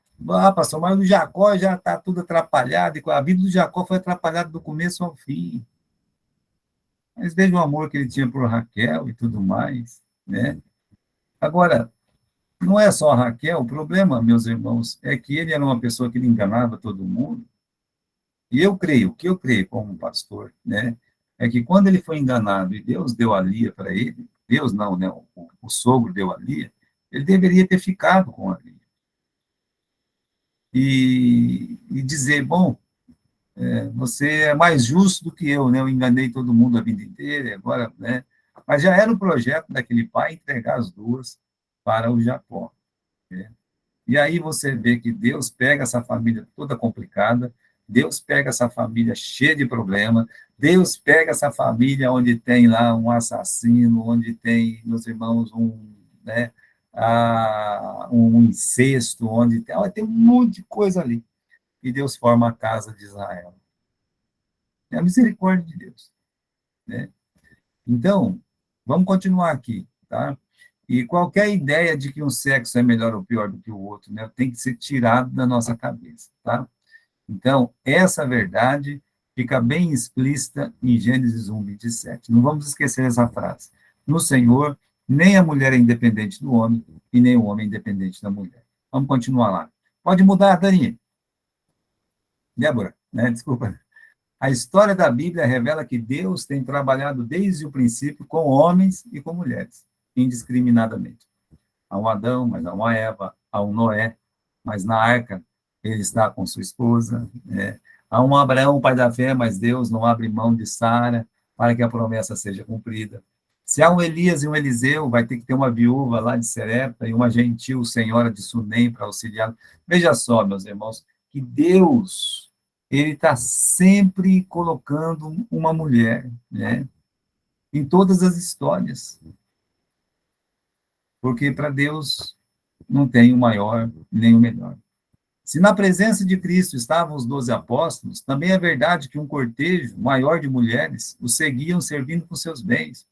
pastor, mas o Jacó já está tudo atrapalhado, e a vida do Jacó foi atrapalhada do começo ao fim. Mas veja o amor que ele tinha por Raquel e tudo mais, né? Agora, não é só a Raquel, o problema, meus irmãos, é que ele era uma pessoa que ele enganava todo mundo, e eu creio, o que eu creio como pastor, né? é que quando ele foi enganado e Deus deu a Lia para ele, Deus não, né? O sogro deu a Lia, ele deveria ter ficado com a Lia. E dizer, bom, você é mais justo do que eu, né? Eu enganei todo mundo a vida inteira, e agora, né? Mas já era o projeto daquele pai entregar as duas para o Jacó, né? E aí você vê que Deus pega essa família toda complicada, Deus pega essa família cheia de problema, Deus pega essa família onde tem lá um assassino, onde tem, meus irmãos, né, um incesto, onde tem um monte de coisa ali. E Deus forma a casa de Israel. É a misericórdia de Deus, né? Então, vamos continuar aqui, tá? E qualquer ideia de que um sexo é melhor ou pior do que o outro, né, tem que ser tirado da nossa cabeça, tá? Então, essa verdade fica bem explícita em Gênesis 1:27. Não vamos esquecer essa frase. No Senhor, nem a mulher é independente do homem, e nem o homem é independente da mulher. Vamos continuar lá. Pode mudar, Dani. Débora, né? Desculpa. A história da Bíblia revela que Deus tem trabalhado desde o princípio com homens e com mulheres, indiscriminadamente. Há um Adão, mas há uma Eva, há um Noé, mas na arca ele está com sua esposa, né? Há um Abraão, pai da fé, mas Deus não abre mão de Sara para que a promessa seja cumprida. Se há um Elias e um Eliseu, vai ter que ter uma viúva lá de Serepta e uma gentil senhora de Sunem para auxiliar. Veja só, meus irmãos, que Deus, ele está sempre colocando uma mulher, né, em todas as histórias, porque para Deus não tem o maior nem o melhor. Se na presença de Cristo estavam os 12 apóstolos, também é verdade que um cortejo maior de mulheres os seguiam servindo com seus bens.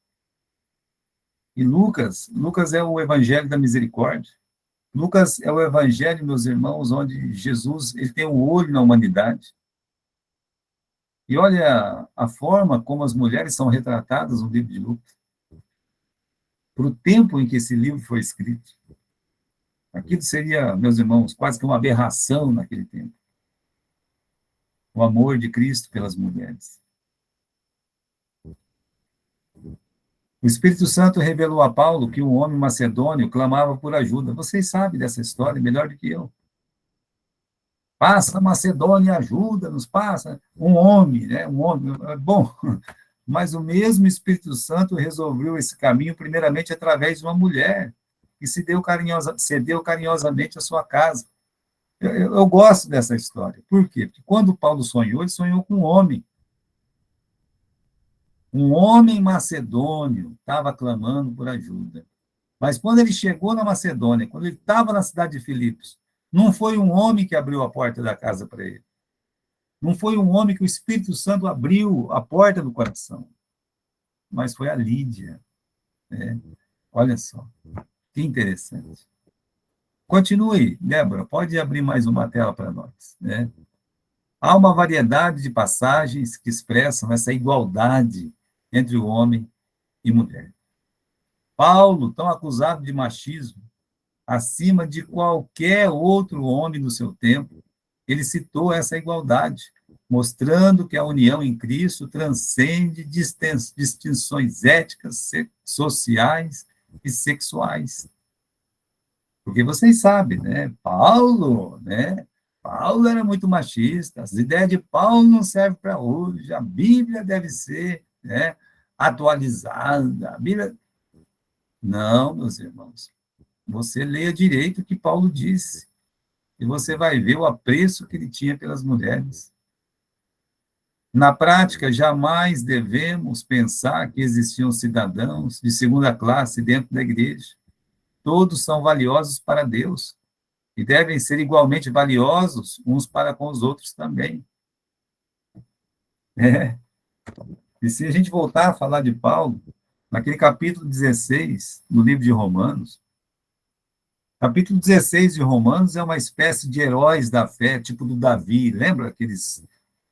E Lucas é o evangelho da misericórdia. Lucas é o evangelho, meus irmãos, onde Jesus ele tem um olho na humanidade. E olha a forma como as mulheres são retratadas no livro de Lucas. Para o tempo em que esse livro foi escrito. Aquilo seria, meus irmãos, quase que uma aberração naquele tempo. O amor de Cristo pelas mulheres. O Espírito Santo revelou a Paulo que um homem macedônio clamava por ajuda. Vocês sabem dessa história melhor do que eu. Passa, Macedônia, ajuda-nos, passa. Um homem, né? Um homem. Bom, mas o mesmo Espírito Santo resolveu esse caminho primeiramente através de uma mulher que cedeu carinhosamente a sua casa. Eu gosto dessa história. Por quê? Porque quando Paulo sonhou, ele sonhou com um homem. Um homem macedônio estava clamando por ajuda. Mas quando ele chegou na Macedônia, quando ele estava na cidade de Filipos, não foi um homem que abriu a porta da casa para ele. Não foi um homem que o Espírito Santo abriu a porta do coração. Mas foi a Lídia. Né? Olha só, que interessante. Continue, Débora, pode abrir mais uma tela para nós. Né? Há uma variedade de passagens que expressam essa igualdade entre o homem e mulher. Paulo, tão acusado de machismo, acima de qualquer outro homem do seu tempo, ele citou essa igualdade, mostrando que a união em Cristo transcende distinções éticas, sociais e sexuais. Porque vocês sabem, né? Paulo era muito machista, as ideias de Paulo não servem para hoje, a Bíblia deve ser, né, atualizada, a Bíblia... Não, meus irmãos, você leia direito o que Paulo disse, e você vai ver o apreço que ele tinha pelas mulheres. Na prática, jamais devemos pensar que existiam cidadãos de segunda classe dentro da igreja. Todos são valiosos para Deus e devem ser igualmente valiosos uns para com os outros também. É. E se a gente voltar a falar de Paulo, naquele capítulo 16, no livro de Romanos, capítulo 16 de Romanos é uma espécie de heróis da fé, tipo do Davi, lembra aqueles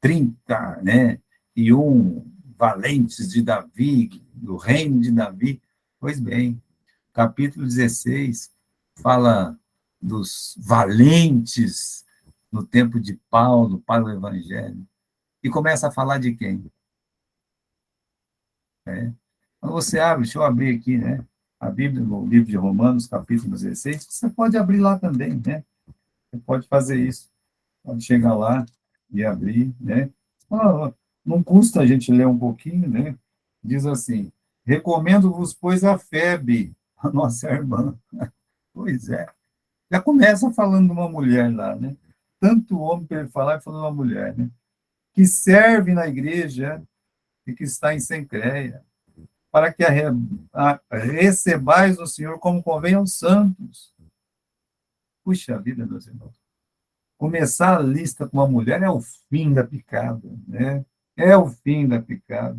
30, né, e um valentes de Davi, do reino de Davi? Pois bem, capítulo 16 fala dos valentes no tempo de Paulo para o Evangelho. E começa a falar de quem? né? Quando você abre, deixa eu abrir aqui, né? A Bíblia, no livro de Romanos, capítulo 16, você pode abrir lá também, né? Você pode fazer isso. Pode chegar lá e abrir, né? Ah, não custa a gente ler um pouquinho, né? Diz assim: recomendo-vos, pois, a Febe, a nossa irmã. Pois é. Já começa falando de uma mulher lá, né? Tanto homem para ele falar, e falando de uma mulher, né? Que serve na igreja e que está em Cencreia, para que recebais o Senhor como convém aos santos. Puxa vida, meus irmãos. Começar a lista com uma mulher é o fim da picada, né? É o fim da picada.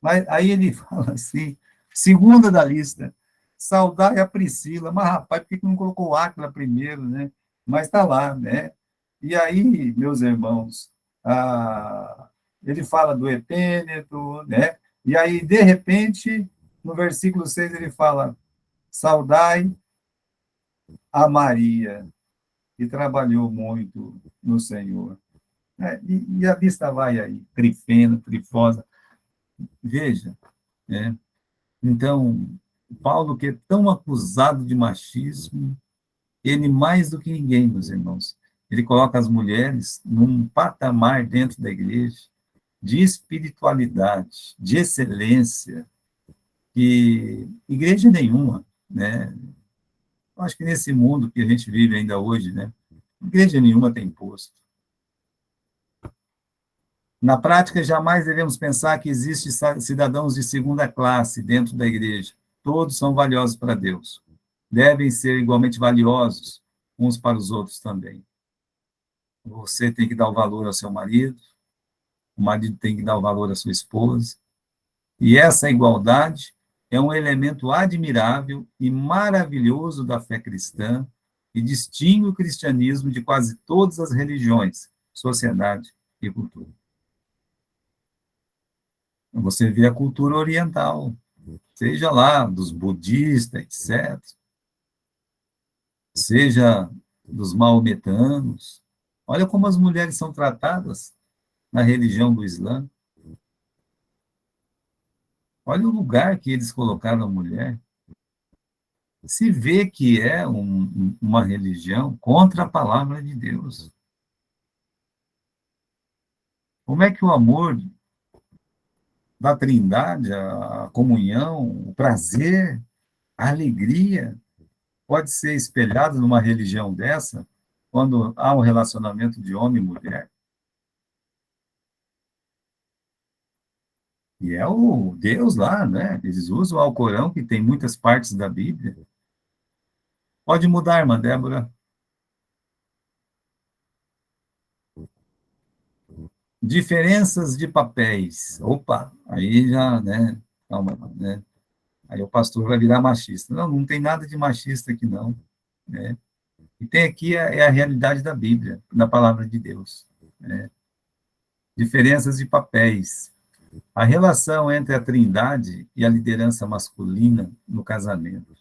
Mas aí ele fala assim, segunda da lista, saudai a Priscila. Mas, rapaz, por que não colocou o Áquila primeiro, né? Mas está lá, né? E aí, meus irmãos, ele fala do Epêneto, né? E aí, de repente, no versículo 6, ele fala, saudai a Maria, que trabalhou muito no Senhor. E a lista vai aí, Trifena, Trifosa. Veja, né? Então, Paulo, que é tão acusado de machismo, ele mais do que ninguém, meus irmãos, ele coloca as mulheres num patamar dentro da igreja de espiritualidade, de excelência, que igreja nenhuma, né? Eu acho que nesse mundo que a gente vive ainda hoje, né? Igreja nenhuma tem posto. Na prática, jamais devemos pensar que existem cidadãos de segunda classe dentro da igreja. Todos são valiosos para Deus. Devem ser igualmente valiosos uns para os outros também. Você tem que dar o valor ao seu marido, o marido tem que dar o valor à sua esposa. E essa igualdade é um elemento admirável e maravilhoso da fé cristã e distingue o cristianismo de quase todas as religiões, sociedade e cultura. Você vê a cultura oriental, seja lá dos budistas, etc., seja dos maometanos. Olha como as mulheres são tratadas na religião do Islã. Olha o lugar que eles colocaram a mulher. Se vê que é uma religião contra a palavra de Deus. Como é que o amor da Trindade, a comunhão, o prazer, a alegria, pode ser espelhado numa religião dessa, quando há um relacionamento de homem e mulher? E é o Deus lá, né? Eles usam o Alcorão, que tem muitas partes da Bíblia. Pode mudar, irmã Débora. Diferenças de papéis. Opa, aí já, né? Calma, né? Aí o pastor vai virar machista. Não, não tem nada de machista aqui, não. Né? E tem aqui a realidade da Bíblia, da palavra de Deus. Né? Diferenças de papéis. A relação entre a Trindade e a liderança masculina no casamento.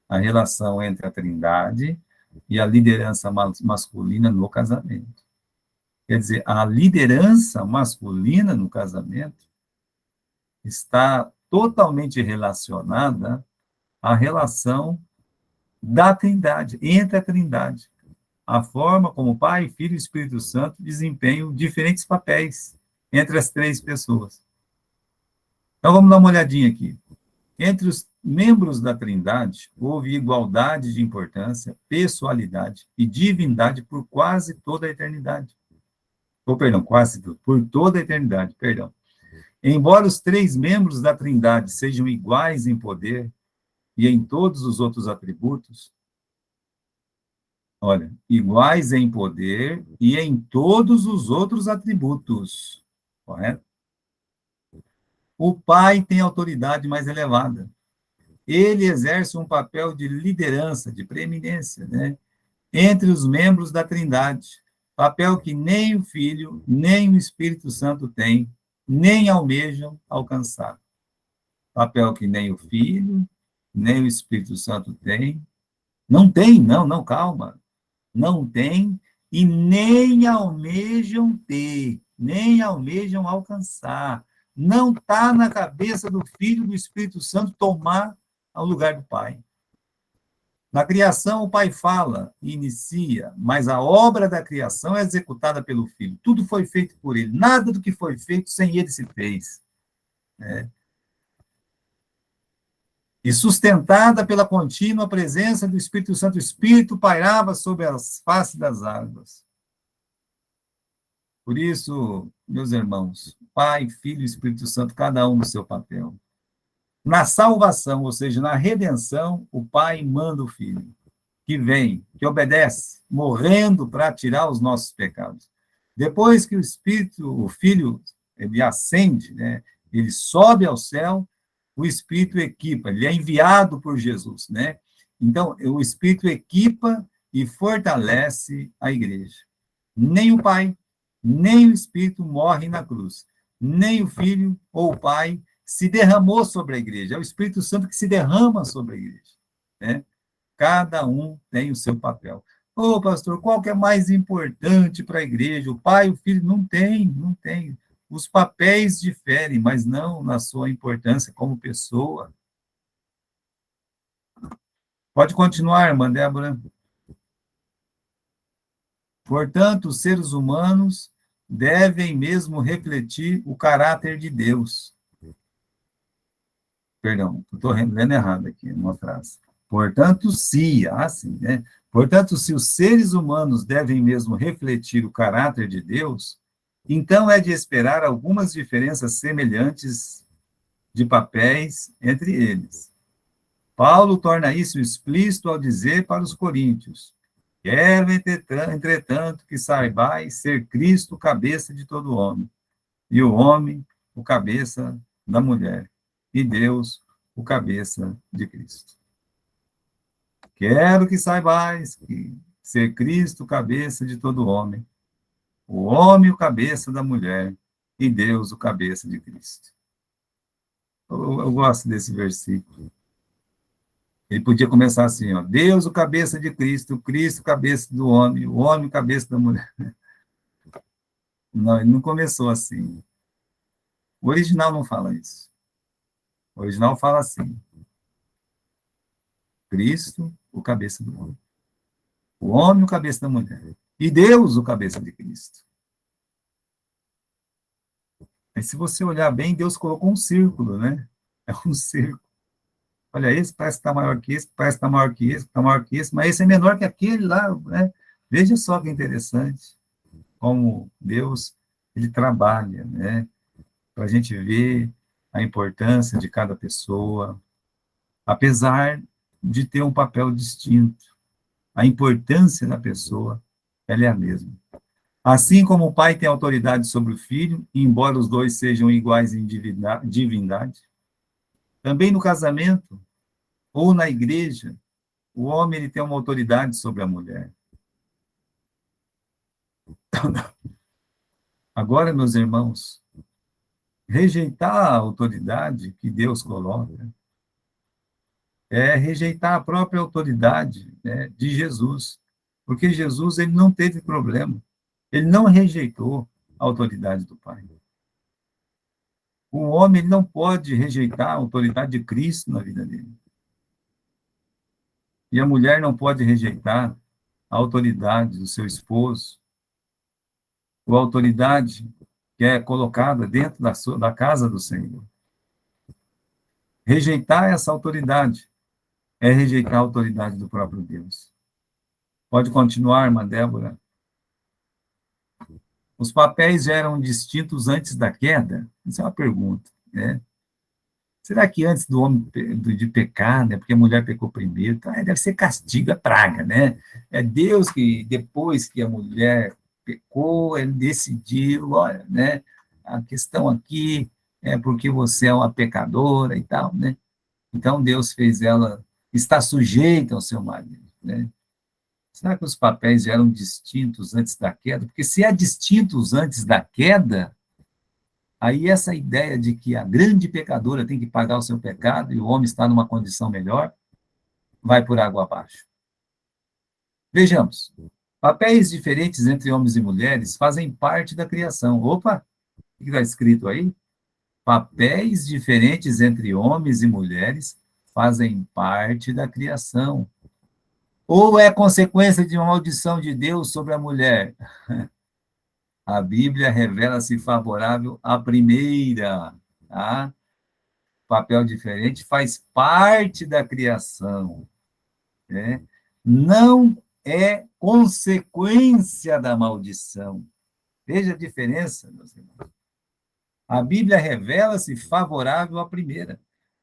A relação entre a Trindade e a liderança masculina no casamento. Quer dizer, a liderança masculina no casamento está totalmente relacionada à relação da Trindade, entre a Trindade. A forma como Pai, Filho e Espírito Santo desempenham diferentes papéis entre as três pessoas. Então, vamos dar uma olhadinha aqui. Entre os membros da Trindade, houve igualdade de importância, pessoalidade e divindade por quase toda a eternidade. Perdão, quase tudo, por toda a eternidade, perdão. Embora os três membros da Trindade sejam iguais em poder e em todos os outros atributos, olha, iguais em poder e em todos os outros atributos, correto? O Pai tem autoridade mais elevada. Ele exerce um papel de liderança, de preeminência, né? Entre os membros da Trindade, papel que nem o Filho, nem o Espírito Santo têm, nem almejam alcançar. Papel que nem o Filho, nem o Espírito Santo têm. Não tem, não, calma. Não tem e nem almejam ter, nem almejam alcançar. Não está na cabeça do Filho do Espírito Santo tomar o lugar do Pai. Na criação, o Pai fala e inicia, mas a obra da criação é executada pelo Filho. Tudo foi feito por ele. Nada do que foi feito sem ele se fez. E sustentada pela contínua presença do Espírito Santo, o Espírito pairava sobre as faces das águas. Por isso, meus irmãos, Pai, Filho e Espírito Santo, cada um no seu papel. Na salvação, ou seja, na redenção, o Pai manda o Filho, que vem, que obedece, morrendo para tirar os nossos pecados. Depois que o Espírito, o Filho, ele ascende, né? Ele sobe ao céu, o Espírito equipa, ele é enviado por Jesus, né? Então, o Espírito equipa e fortalece a igreja. Nem o Pai, nem o Espírito morrem na cruz, nem o Filho ou o Pai se derramou sobre a igreja, é o Espírito Santo que se derrama sobre a igreja, né? Cada um tem o seu papel. Ô, pastor, qual que é mais importante para a igreja? O Pai, o Filho? Não tem, não tem. Os papéis diferem, mas não na sua importância como pessoa. Pode continuar, irmã Débora. Portanto, os seres humanos devem mesmo refletir o caráter de Deus. Perdão, estou lendo errado aqui uma frase. Portanto, né? Portanto, se os seres humanos devem mesmo refletir o caráter de Deus, então é de esperar algumas diferenças semelhantes de papéis entre eles. Paulo torna isso explícito ao dizer para os coríntios: quero, entretanto, que saibais ser Cristo o cabeça de todo homem, e o homem o cabeça da mulher, e Deus o cabeça de Cristo. Quero que saibais que ser Cristo o cabeça de todo homem, o homem o cabeça da mulher, e Deus o cabeça de Cristo. Eu gosto desse versículo. Ele podia começar assim, ó, Deus o cabeça de Cristo, Cristo o cabeça do homem, o homem o cabeça da mulher. Não, ele não começou assim. O original não fala isso. O original fala assim, Cristo o cabeça do homem, o homem o cabeça da mulher, e Deus o cabeça de Cristo. Mas se você olhar bem, Deus colocou um círculo, né? É um círculo. Olha, esse parece que está maior que esse, parece que está maior que esse, está maior que esse, mas esse é menor que aquele lá, né? Veja só que interessante como Deus, ele trabalha, né? Para a gente ver a importância de cada pessoa, apesar de ter um papel distinto. A importância da pessoa, ela é a mesma. Assim como o pai tem autoridade sobre o filho, embora os dois sejam iguais em divindade, também no casamento ou na igreja, o homem ele tem uma autoridade sobre a mulher. Agora, meus irmãos, rejeitar a autoridade que Deus coloca é rejeitar a própria autoridade, né, de Jesus, porque Jesus ele não teve problema, ele não rejeitou a autoridade do Pai. O homem ele não pode rejeitar a autoridade de Cristo na vida dele. E a mulher não pode rejeitar a autoridade do seu esposo, ou a autoridade que é colocada dentro da casa do Senhor. Rejeitar essa autoridade é rejeitar a autoridade do próprio Deus. Pode continuar, irmã Débora. Os papéis já eram distintos antes da queda? Isso é uma pergunta, né? Será que antes do homem de pecar, né? Porque a mulher pecou primeiro, então, deve ser castigo, é praga, né? É Deus que, depois que a mulher pecou, ele decidiu, olha, né? A questão aqui é porque você é uma pecadora e tal, né? Então, Deus fez ela estar sujeita ao seu marido, né? Será que os papéis já eram distintos antes da queda? Porque se é distintos antes da queda, aí essa ideia de que a grande pecadora tem que pagar o seu pecado e o homem está numa condição melhor, vai por água abaixo. Vejamos, papéis diferentes entre homens e mulheres fazem parte da criação. Opa, o que está escrito aí? Papéis diferentes entre homens e mulheres fazem parte da criação. Ou é consequência de uma maldição de Deus sobre a mulher? A Bíblia revela-se favorável à primeira, tá? Papel diferente faz parte da criação, né? Não é consequência da maldição. Veja a diferença, meus irmãos. A Bíblia revela-se favorável à primeira.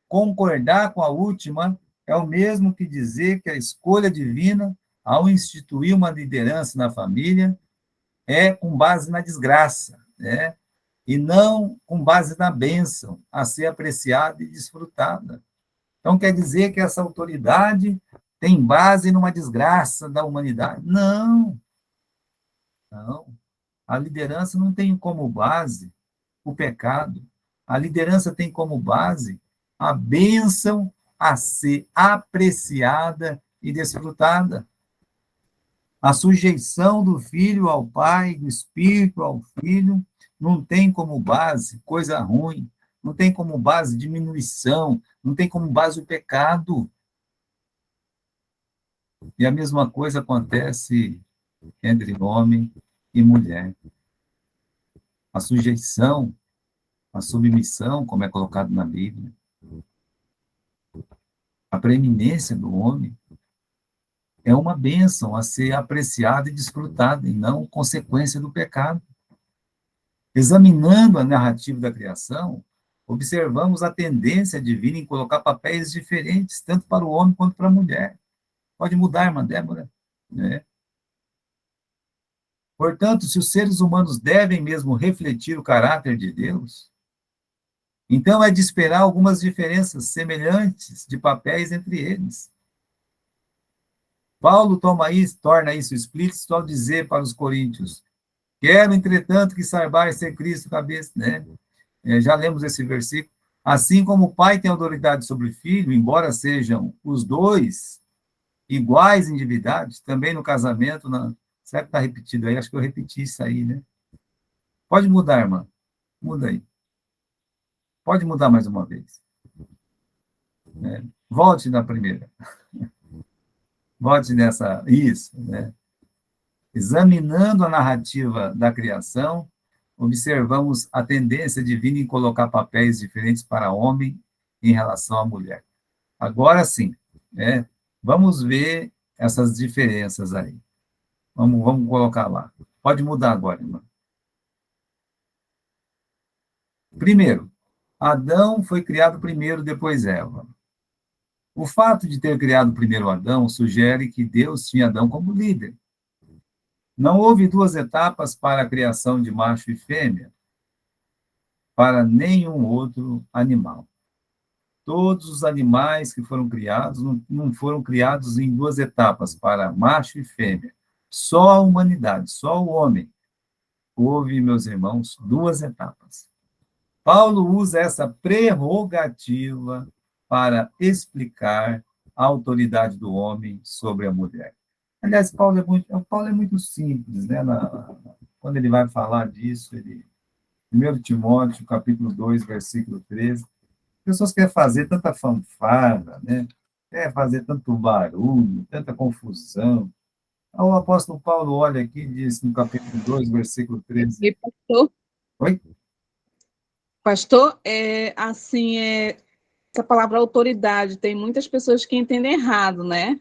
Concordar com a última é o mesmo que dizer que a escolha divina, ao instituir uma liderança na família, é com base na desgraça, né? E não com base na bênção, a ser apreciada e desfrutada. Então, quer dizer que essa autoridade tem base numa desgraça da humanidade? Não, não. A liderança não tem como base o pecado. A liderança tem como base a bênção a ser apreciada e desfrutada. A sujeição do filho ao pai, do espírito ao filho, não tem como base coisa ruim, não tem como base diminuição, não tem como base o pecado. E a mesma coisa acontece entre homem e mulher. A sujeição, a submissão, como é colocado na Bíblia, a preeminência do homem é uma bênção a ser apreciada e desfrutada, e não consequência do pecado. Examinando a narrativa da criação, observamos a tendência divina em colocar papéis diferentes, tanto para o homem quanto para a mulher. Pode mudar, irmã Débora, né? Portanto, se os seres humanos devem mesmo refletir o caráter de Deus, então é de esperar algumas diferenças semelhantes de papéis entre eles. Paulo torna isso explícito ao dizer para os coríntios: quero, entretanto, que saibais ser Cristo cabeça, né? Já lemos esse versículo. Assim como o pai tem autoridade sobre o filho, embora sejam os dois iguais em divindade, também no casamento, será que está repetido aí? Acho que eu repeti isso aí, né? Pode mudar, irmã. Muda aí. Pode mudar mais uma vez. Volte na primeira. Volte nessa. Isso, né? Examinando a narrativa da criação, observamos a tendência divina em colocar papéis diferentes para homem em relação à mulher. Agora sim, né? Vamos ver essas diferenças aí. Vamos colocar lá. Pode mudar agora, irmã. Primeiro, Adão foi criado primeiro, depois Eva. O fato de ter criado primeiro Adão sugere que Deus tinha Adão como líder. Não houve duas etapas para a criação de macho e fêmea, para nenhum outro animal. Todos os animais que foram criados não foram criados em duas etapas, para macho e fêmea. Só a humanidade, só o homem. Houve, meus irmãos, duas etapas. Paulo usa essa prerrogativa para explicar a autoridade do homem sobre a mulher. Aliás, Paulo é muito simples, né? Quando ele vai falar disso, 1 Timóteo, capítulo 2, versículo 13, as pessoas querem fazer tanta fanfarra, né? Querem fazer tanto barulho, tanta confusão. O apóstolo Paulo olha aqui e diz no capítulo 2, versículo 13. E pastor, Oi? pastor, essa palavra autoridade, tem muitas pessoas que entendem errado, né?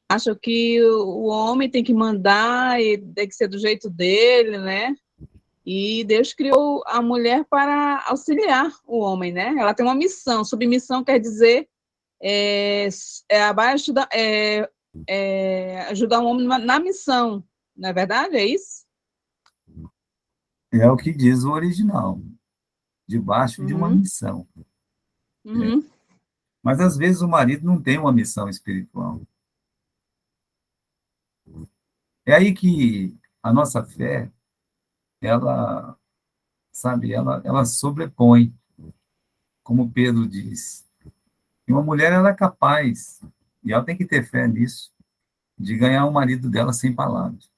Acham que o homem tem que mandar e tem que ser do jeito dele, né? E Deus criou a mulher para auxiliar o homem, né? Ela tem uma missão. Submissão quer dizer abaixo ajudar o homem na missão, não é verdade? É isso? É o que diz o original, debaixo de uma missão. Uhum. Mas, às vezes, o marido não tem uma missão espiritual. É aí que a nossa fé, ela, sabe, ela sobrepõe, como Pedro diz. E uma mulher, ela é capaz, e ela tem que ter fé nisso, de ganhar o marido dela sem palavras.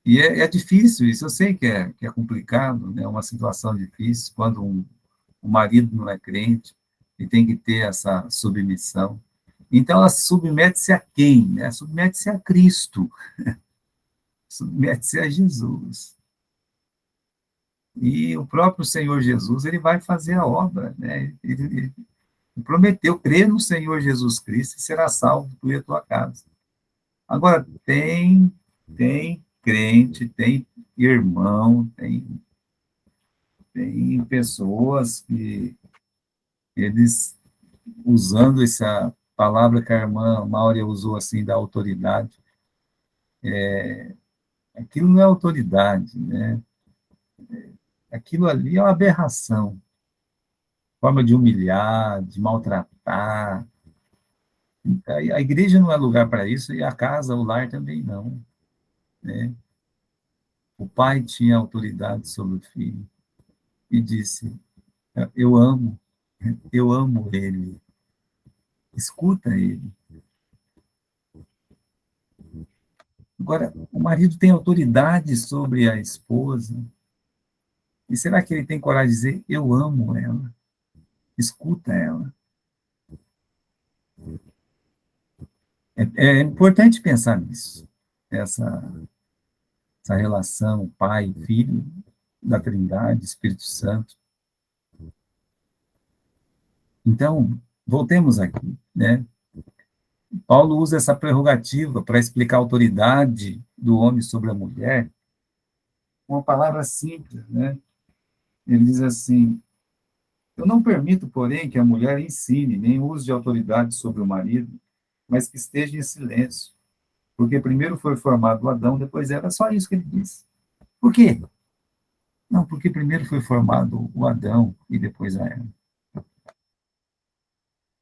E é difícil isso, eu sei que é complicado, né? É uma situação difícil, quando o marido não é crente, e tem que ter essa submissão. Então, ela submete-se a quem? Né? Submete-se a Cristo, submete-se a Jesus. E o próprio Senhor Jesus, ele vai fazer a obra, né? Ele prometeu, crer no Senhor Jesus Cristo e será salvo tu e a tua casa. Agora, tem crente, tem irmão, tem pessoas que eles, usando essa palavra que a irmã Maura usou assim, da autoridade, aquilo não é autoridade, né? Aquilo ali é uma aberração, forma de humilhar, de maltratar. A igreja não é lugar para isso, e a casa, o lar também não, né? O pai tinha autoridade sobre o filho e disse: eu amo ele, escuta ele. Agora, o marido tem autoridade sobre a esposa, e será que ele tem coragem de dizer: eu amo ela, escuta ela? É importante pensar nisso, essa, essa relação pai, filho, da Trindade, Espírito Santo. Então, voltemos aqui, né? Paulo usa essa prerrogativa para explicar a autoridade do homem sobre a mulher, com uma palavra simples, né? Ele diz assim: eu não permito, porém, que a mulher ensine, nem use de autoridade sobre o marido, mas que esteja em silêncio, porque primeiro foi formado o Adão, depois Eva. É só isso que ele diz. Por quê? Não, porque primeiro foi formado o Adão e depois a Eva.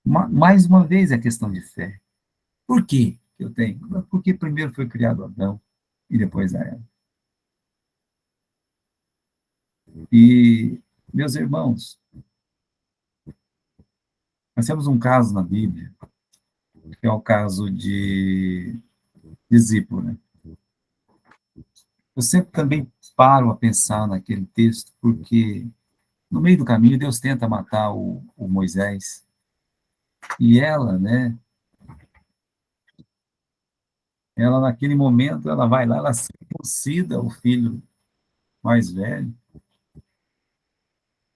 Mais uma vez é questão de fé. Por quê que eu tenho? Porque primeiro foi criado Adão e depois a Eva. E, meus irmãos, nós temos um caso na Bíblia, que é o caso de Zípora, né? Eu sempre também paro a pensar naquele texto, porque no meio do caminho Deus tenta matar o Moisés, e ela, né, ela naquele momento, ela vai lá, ela circuncida o filho mais velho,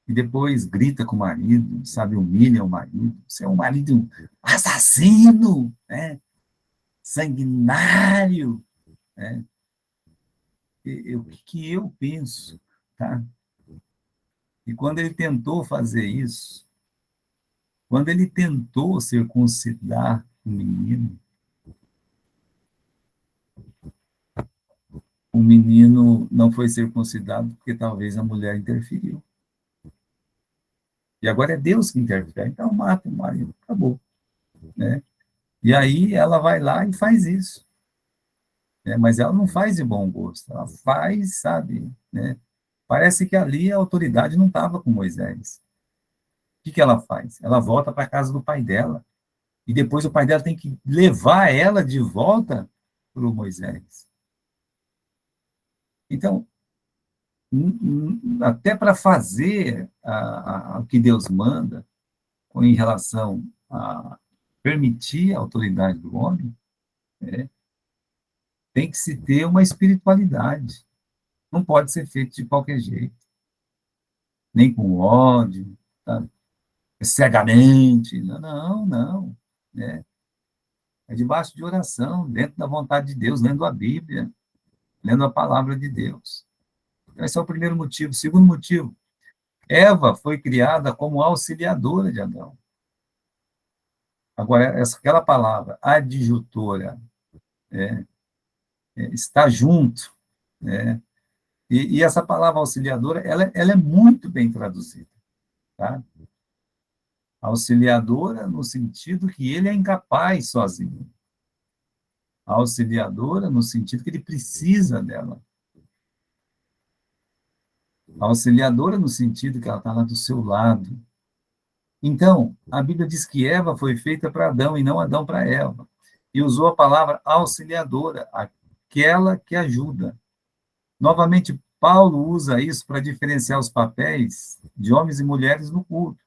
e depois grita com o marido, sabe, humilha o marido: você é um marido assassino, né, sanguinário, né? O que eu penso, tá? E quando ele tentou fazer isso, quando ele tentou circuncidar o menino não foi circuncidado porque talvez a mulher interferiu. E agora é Deus que interfere, então mata o marido, acabou, né? E aí ela vai lá e faz isso, né? Mas ela não faz de bom gosto, ela faz, sabe, né? Parece que ali a autoridade não estava com Moisés. O que ela faz? Ela volta para a casa do pai dela, e depois o pai dela tem que levar ela de volta para o Moisés. Então, até para fazer o que Deus manda, em relação a permitir a autoridade do homem, né, tem que se ter uma espiritualidade. Não pode ser feito de qualquer jeito, nem com ódio, tá? Cegamente. Não, não. Né? É debaixo de oração, dentro da vontade de Deus, lendo a Bíblia, lendo a palavra de Deus. Então, esse é o primeiro motivo. Segundo motivo, Eva foi criada como auxiliadora de Adão. Agora, aquela palavra, adjutora, está junto, né? E essa palavra auxiliadora, ela é muito bem traduzida, tá? Auxiliadora no sentido que ele é incapaz sozinho. Auxiliadora no sentido que ele precisa dela. Auxiliadora no sentido que ela está lá do seu lado. Então, a Bíblia diz que Eva foi feita para Adão e não Adão para Eva. E usou a palavra auxiliadora, aquela que ajuda. Novamente, Paulo usa isso para diferenciar os papéis de homens e mulheres no culto.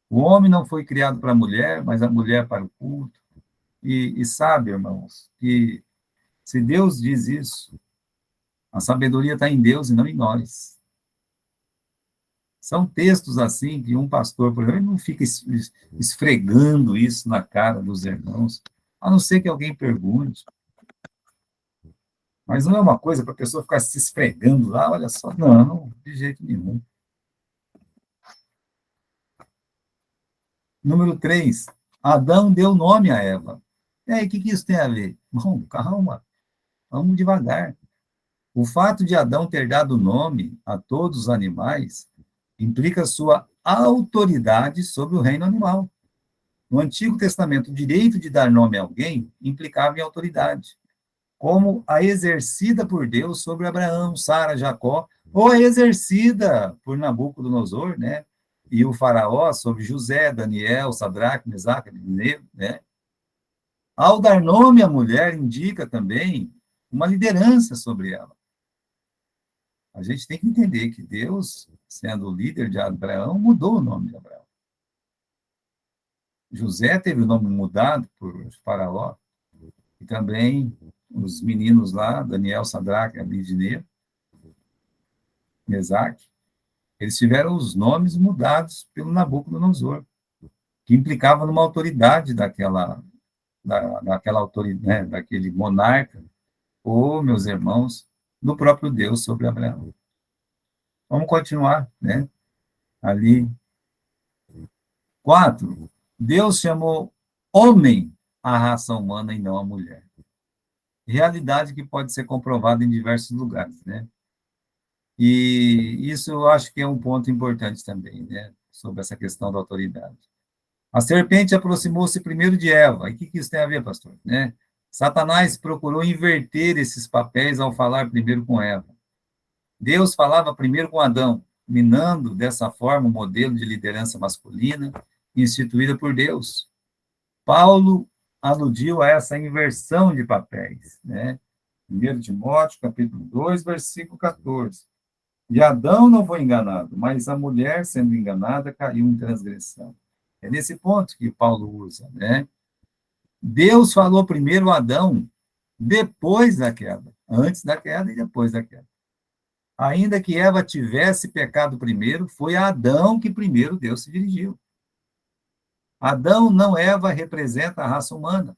O homem não foi criado para a mulher, mas a mulher para o culto. E sabe, irmãos, que se Deus diz isso, a sabedoria está em Deus e não em nós. São textos assim que um pastor, por exemplo, ele não fica esfregando isso na cara dos irmãos, a não ser que alguém pergunte. Mas não é uma coisa para a pessoa ficar se esfregando lá, olha só. Não, de jeito nenhum. Número 3. Adão deu nome a Eva. E aí, o que isso tem a ver? Bom, calma, vamos devagar. O fato de Adão ter dado nome a todos os animais implica sua autoridade sobre o reino animal. No Antigo Testamento, o direito de dar nome a alguém implicava em autoridade, como a exercida por Deus sobre Abraão, Sara, Jacó, ou a exercida por Nabucodonosor, né? E o faraó sobre José, Daniel, Sadraque, Mesaque, Abednego, né? Ao dar nome à mulher, indica também uma liderança sobre ela. A gente tem que entender que Deus, sendo o líder de Abraão, mudou o nome de Abraão. José teve o nome mudado por Faraó, e também os meninos lá, Daniel, Sadraque, Abednego, Mesaque, eles tiveram os nomes mudados pelo Nabucodonosor, que implicava numa autoridade daquela autoridade, né, daquele monarca, ou, meus irmãos, do próprio Deus sobre Abraão. Vamos continuar, né? Ali. 4. Deus chamou homem à raça humana e não a mulher. Realidade que pode ser comprovada em diversos lugares, né? E isso eu acho que é um ponto importante também, né? Sobre essa questão da autoridade. A serpente aproximou-se primeiro de Eva. E o que isso tem a ver, pastor? Né? Satanás procurou inverter esses papéis ao falar primeiro com Eva. Deus falava primeiro com Adão, minando dessa forma o modelo de liderança masculina instituída por Deus. Paulo aludiu a essa inversão de papéis, né? 1 Timóteo, capítulo 2, versículo 14. E Adão não foi enganado, mas a mulher, sendo enganada, caiu em transgressão. É nesse ponto que Paulo usa, né? Deus falou primeiro a Adão, depois da queda. Antes da queda e depois da queda. Ainda que Eva tivesse pecado primeiro, foi a Adão que primeiro Deus se dirigiu. Adão, não Eva, representa a raça humana.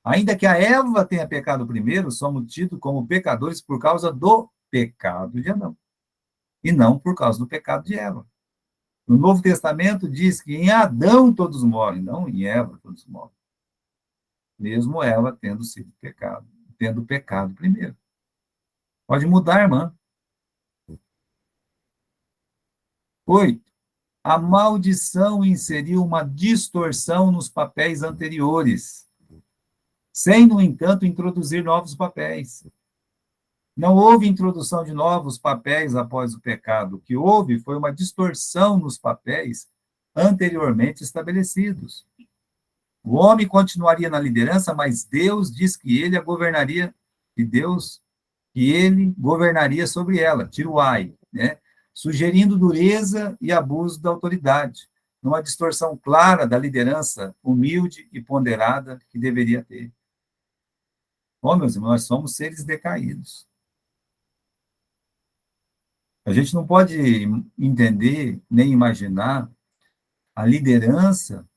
Ainda que a Eva tenha pecado primeiro, somos tidos como pecadores por causa do pecado de Adão, e não por causa do pecado de Eva. No Novo Testamento diz que em Adão todos morrem, não em Eva todos morrem. Mesmo Eva tendo pecado primeiro. Pode mudar, irmã. 8. A maldição inseriu uma distorção nos papéis anteriores, sem, no entanto, introduzir novos papéis. Não houve introdução de novos papéis após o pecado. O que houve foi uma distorção nos papéis anteriormente estabelecidos. O homem continuaria na liderança, mas Deus diz que ele a governaria, que ele governaria sobre ela, tiruai, né? Sugerindo dureza e abuso da autoridade, numa distorção clara da liderança humilde e ponderada que deveria ter. Bom, meus irmãos, nós somos seres decaídos. A gente não pode entender nem imaginar a liderança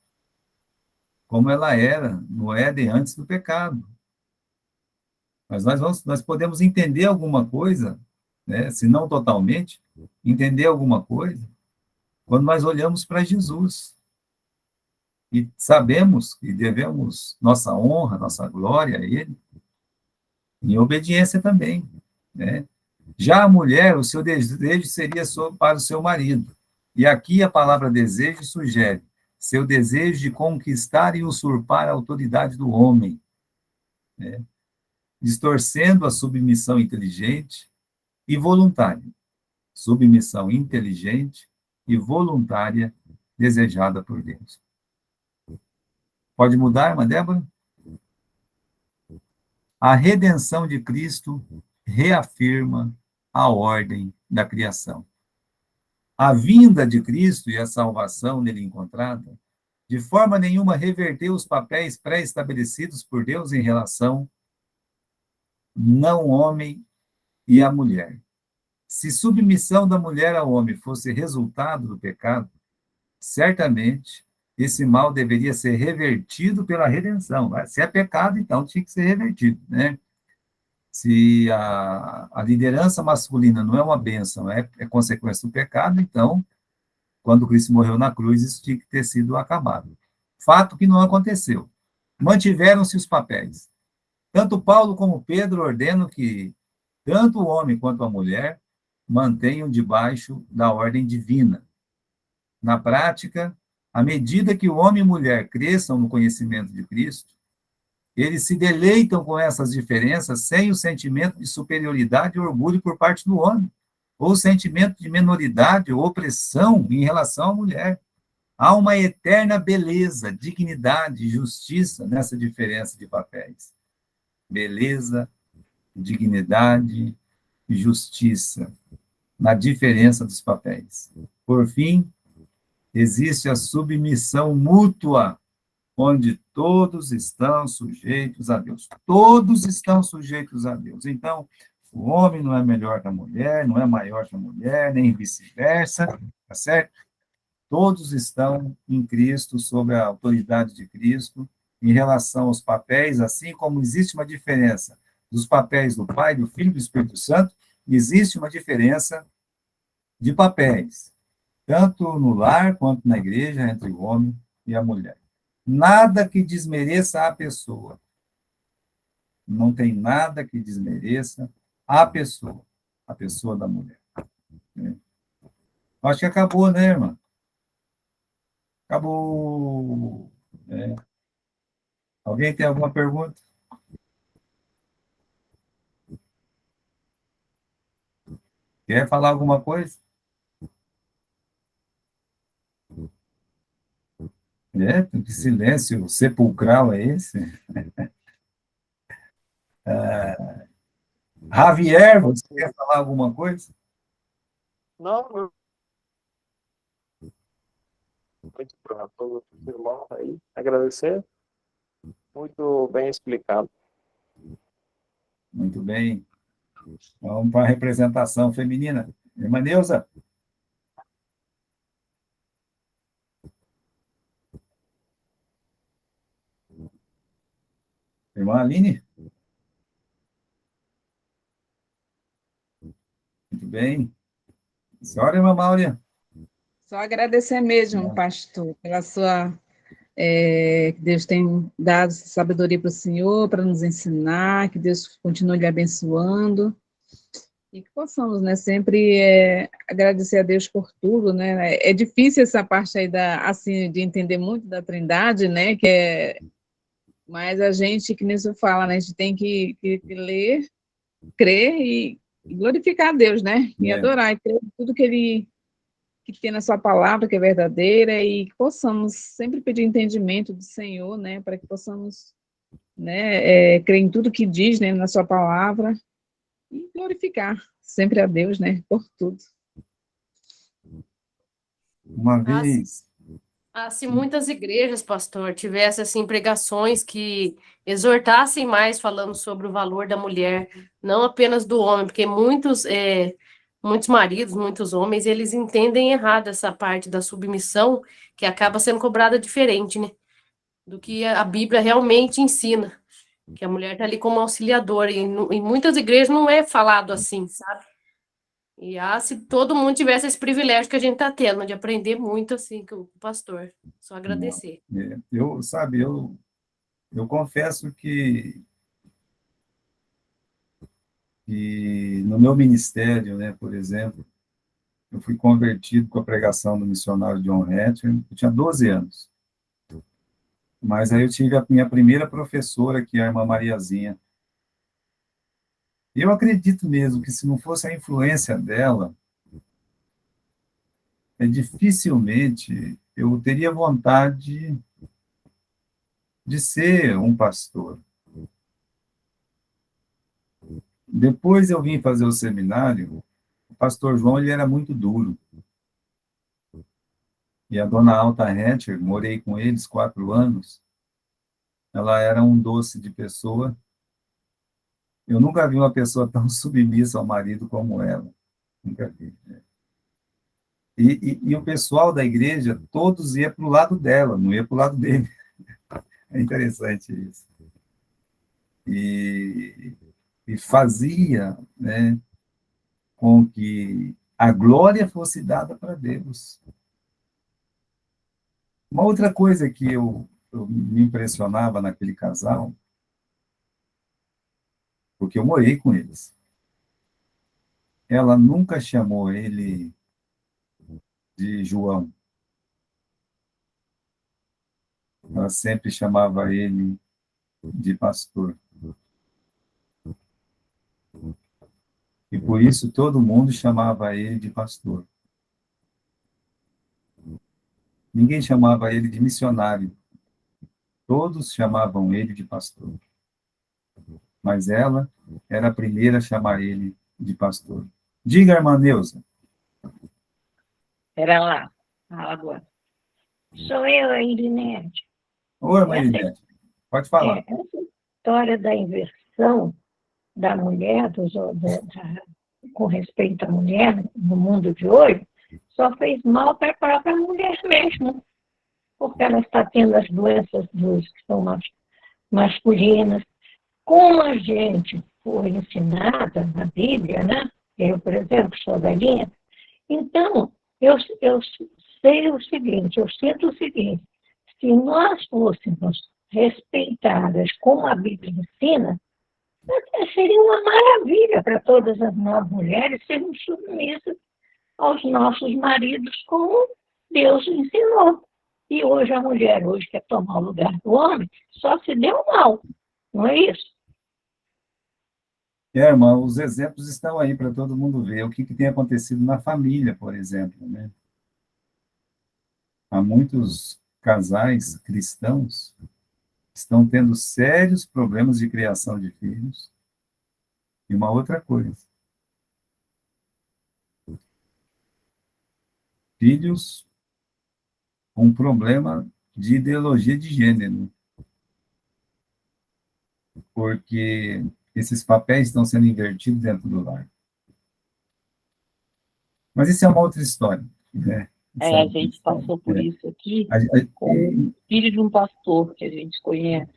como ela era no Éden antes do pecado. Mas nós podemos entender alguma coisa, né, se não totalmente, entender alguma coisa, quando nós olhamos para Jesus. E sabemos que devemos nossa honra, nossa glória a Ele, em obediência também, né? Já a mulher, o seu desejo seria para o seu marido. E aqui a palavra desejo sugere seu desejo de conquistar e usurpar a autoridade do homem, né? Distorcendo a submissão inteligente e voluntária. Submissão inteligente e voluntária desejada por Deus. Pode mudar, irmã Débora? A redenção de Cristo reafirma a ordem da criação. A vinda de Cristo e a salvação nele encontrada, de forma nenhuma reverteu os papéis pré-estabelecidos por Deus em relação não homem e a mulher. Se submissão da mulher ao homem fosse resultado do pecado, certamente esse mal deveria ser revertido pela redenção. Se é pecado, então tinha que ser revertido, né? Se a liderança masculina não é uma bênção, é consequência do pecado, então, quando Cristo morreu na cruz, isso tinha que ter sido acabado. Fato que não aconteceu. Mantiveram-se os papéis. Tanto Paulo como Pedro ordenam que tanto o homem quanto a mulher mantenham debaixo da ordem divina. Na prática, à medida que o homem e mulher cresçam no conhecimento de Cristo, eles se deleitam com essas diferenças sem o sentimento de superioridade e orgulho por parte do homem, ou sentimento de menoridade ou opressão em relação à mulher. Há uma eterna beleza, dignidade e justiça nessa diferença de papéis. Beleza, dignidade e justiça na diferença dos papéis. Por fim, existe a submissão mútua, onde todos estão sujeitos a Deus. Todos estão sujeitos a Deus. Então, o homem não é melhor que a mulher, não é maior que a mulher, nem vice-versa, tá certo? Todos estão em Cristo, sob a autoridade de Cristo, em relação aos papéis, assim como existe uma diferença dos papéis do Pai, do Filho e do Espírito Santo, existe uma diferença de papéis, tanto no lar quanto na igreja, entre o homem e a mulher. Nada que desmereça a pessoa. Não tem nada que desmereça a pessoa da mulher. Acho que acabou, né, irmã? Acabou. É. Alguém tem alguma pergunta? Quer falar alguma coisa? Que silêncio sepulcral é esse? Javier, você quer falar alguma coisa? Não, muito para todos os irmãos aí, agradecer, muito bem explicado. Muito bem. Vamos para a representação feminina. Irmã Neuza. Irmã Aline. Muito bem. Senhora, irmã Máurea. Só agradecer mesmo, pastor, pela sua. Que Deus tem dado sabedoria para o Senhor, para nos ensinar, que Deus continue lhe abençoando. E que possamos, né, sempre agradecer a Deus por tudo, né? É difícil essa parte aí assim, de entender muito da Trindade, né? Mas a gente, que nem você fala, né? A gente tem que ler, crer e glorificar a Deus, né? E adorar, e crer em tudo que tem na sua palavra, que é verdadeira, e que possamos sempre pedir entendimento do Senhor, né? Para que possamos, né, crer em tudo que diz, né, na sua palavra, e glorificar sempre a Deus, né, por tudo. Uma vez. Se muitas igrejas, pastor, tivessem assim, pregações que exortassem mais falando sobre o valor da mulher, não apenas do homem, porque muitos maridos, muitos homens, eles entendem errado essa parte da submissão, que acaba sendo cobrada diferente, né? Do que a Bíblia realmente ensina, que a mulher está ali como auxiliadora, e em muitas igrejas não é falado assim, sabe? E se todo mundo tivesse esse privilégio que a gente está tendo, de aprender muito assim com o pastor. Só agradecer. Eu confesso que no meu ministério, né, por exemplo, eu fui convertido com a pregação do missionário John Hatcher, eu tinha 12 anos. Mas aí eu tive a minha primeira professora, que é a irmã Mariazinha. E eu acredito mesmo que se não fosse a influência dela, dificilmente eu teria vontade de ser um pastor. Depois eu vim fazer o seminário, o pastor João, ele era muito duro. E a dona Alta Hatcher, morei com eles 4 anos, ela era um doce de pessoa. Eu nunca vi uma pessoa tão submissa ao marido como ela. Nunca vi. Né? E o pessoal da igreja, todos ia para o lado dela, não ia para o lado dele. É interessante isso. E fazia, né, com que a glória fosse dada para Deus. Uma outra coisa que eu me impressionava naquele casal, porque eu morei com eles, ela nunca chamou ele de João. Ela sempre chamava ele de pastor. E por isso todo mundo chamava ele de pastor. Ninguém chamava ele de missionário. Todos chamavam ele de pastor. Mas ela era a primeira a chamar ele de pastor. Diga, irmã Neuza. Era lá, agora. Sou eu, a Irinete. Oi, irmã Elinete. Pode falar. Essa história da inversão da mulher, com respeito à mulher no mundo de hoje, só fez mal para a própria mulher mesmo, porque ela está tendo as doenças que são masculinas. Como a gente foi ensinada na Bíblia, né? Eu, por exemplo, sou velhinha, então eu sei o seguinte, eu sinto o seguinte, se nós fôssemos respeitadas como a Bíblia ensina, seria uma maravilha para todas as nós mulheres sermos submissas aos nossos maridos como Deus ensinou. E hoje a mulher quer tomar o lugar do homem, só se deu mal, não é isso? Irmã, os exemplos estão aí para todo mundo ver. O que tem acontecido na família, por exemplo, né? Há muitos casais cristãos que estão tendo sérios problemas de criação de filhos. E uma outra coisa. Filhos com problema de ideologia de gênero. Porque esses papéis estão sendo invertidos dentro do lar. Mas isso é uma outra história, né? A gente passou por isso aqui com o filho de um pastor que a gente conhece.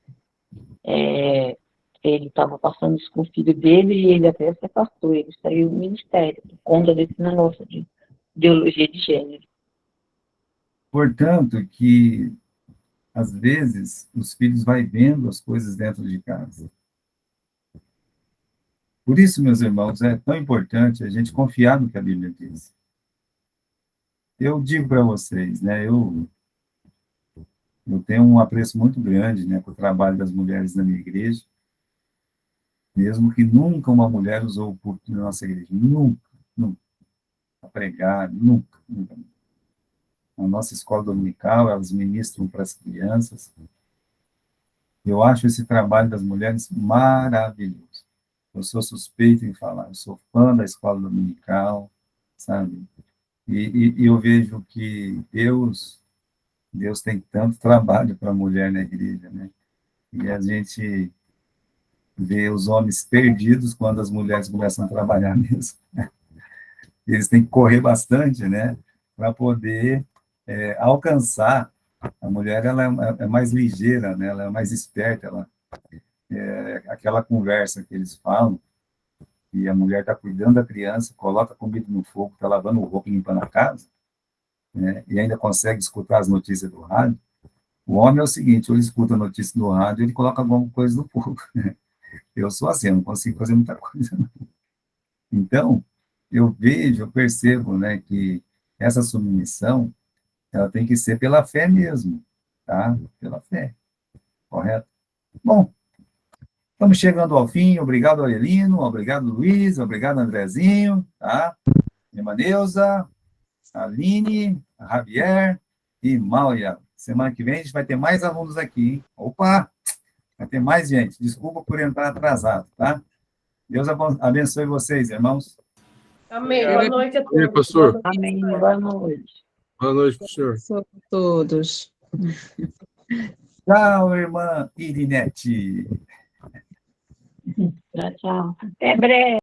Ele estava passando isso com o filho dele e ele até se afastou, ele saiu do ministério, por conta desse negócio de ideologia de gênero. Portanto, que às vezes os filhos vão vendo as coisas dentro de casa. Por isso, meus irmãos, é tão importante a gente confiar no que a Bíblia diz. Eu digo para vocês, né, eu tenho um apreço muito grande, né, por o trabalho das mulheres na minha igreja, mesmo que nunca uma mulher usou o púlpito na nossa igreja, nunca, para pregar, nunca. Na nossa escola dominical, elas ministram para as crianças. Eu acho esse trabalho das mulheres maravilhoso. Eu sou suspeito em falar, eu sou fã da escola dominical, sabe? E eu vejo que Deus tem tanto trabalho para a mulher na igreja, né? E a gente vê os homens perdidos quando as mulheres começam a trabalhar mesmo. Eles têm que correr bastante, né? Para poder alcançar. A mulher, ela é mais ligeira, né? Ela é mais esperta, aquela conversa que eles falam, e a mulher está cuidando da criança, coloca comida no fogo, está lavando roupa e limpando a casa, né? E ainda consegue escutar as notícias do rádio. O homem é o seguinte, ele escuta a notícia do rádio, ele coloca alguma coisa no fogo. Eu sou assim, eu não consigo fazer muita coisa, não. Então, eu percebo, né, que essa submissão, ela tem que ser pela fé mesmo, tá? Pela fé, correto? Bom, estamos chegando ao fim. Obrigado, Aurelino. Obrigado, Luiz. Obrigado, Andrezinho. Tá? Irmã Neuza, Aline, Javier e Maia. Semana que vem a gente vai ter mais alunos aqui, hein? Opa! Vai ter mais gente. Desculpa por entrar atrasado, tá? Deus abençoe vocês, irmãos. Amém. Obrigado. Boa noite a E aí, todos. pastor? Amém. Boa noite. Boa noite pro senhor. Abençoe todos. Tchau, irmã Irinete. Tchau, tchau. Até breve.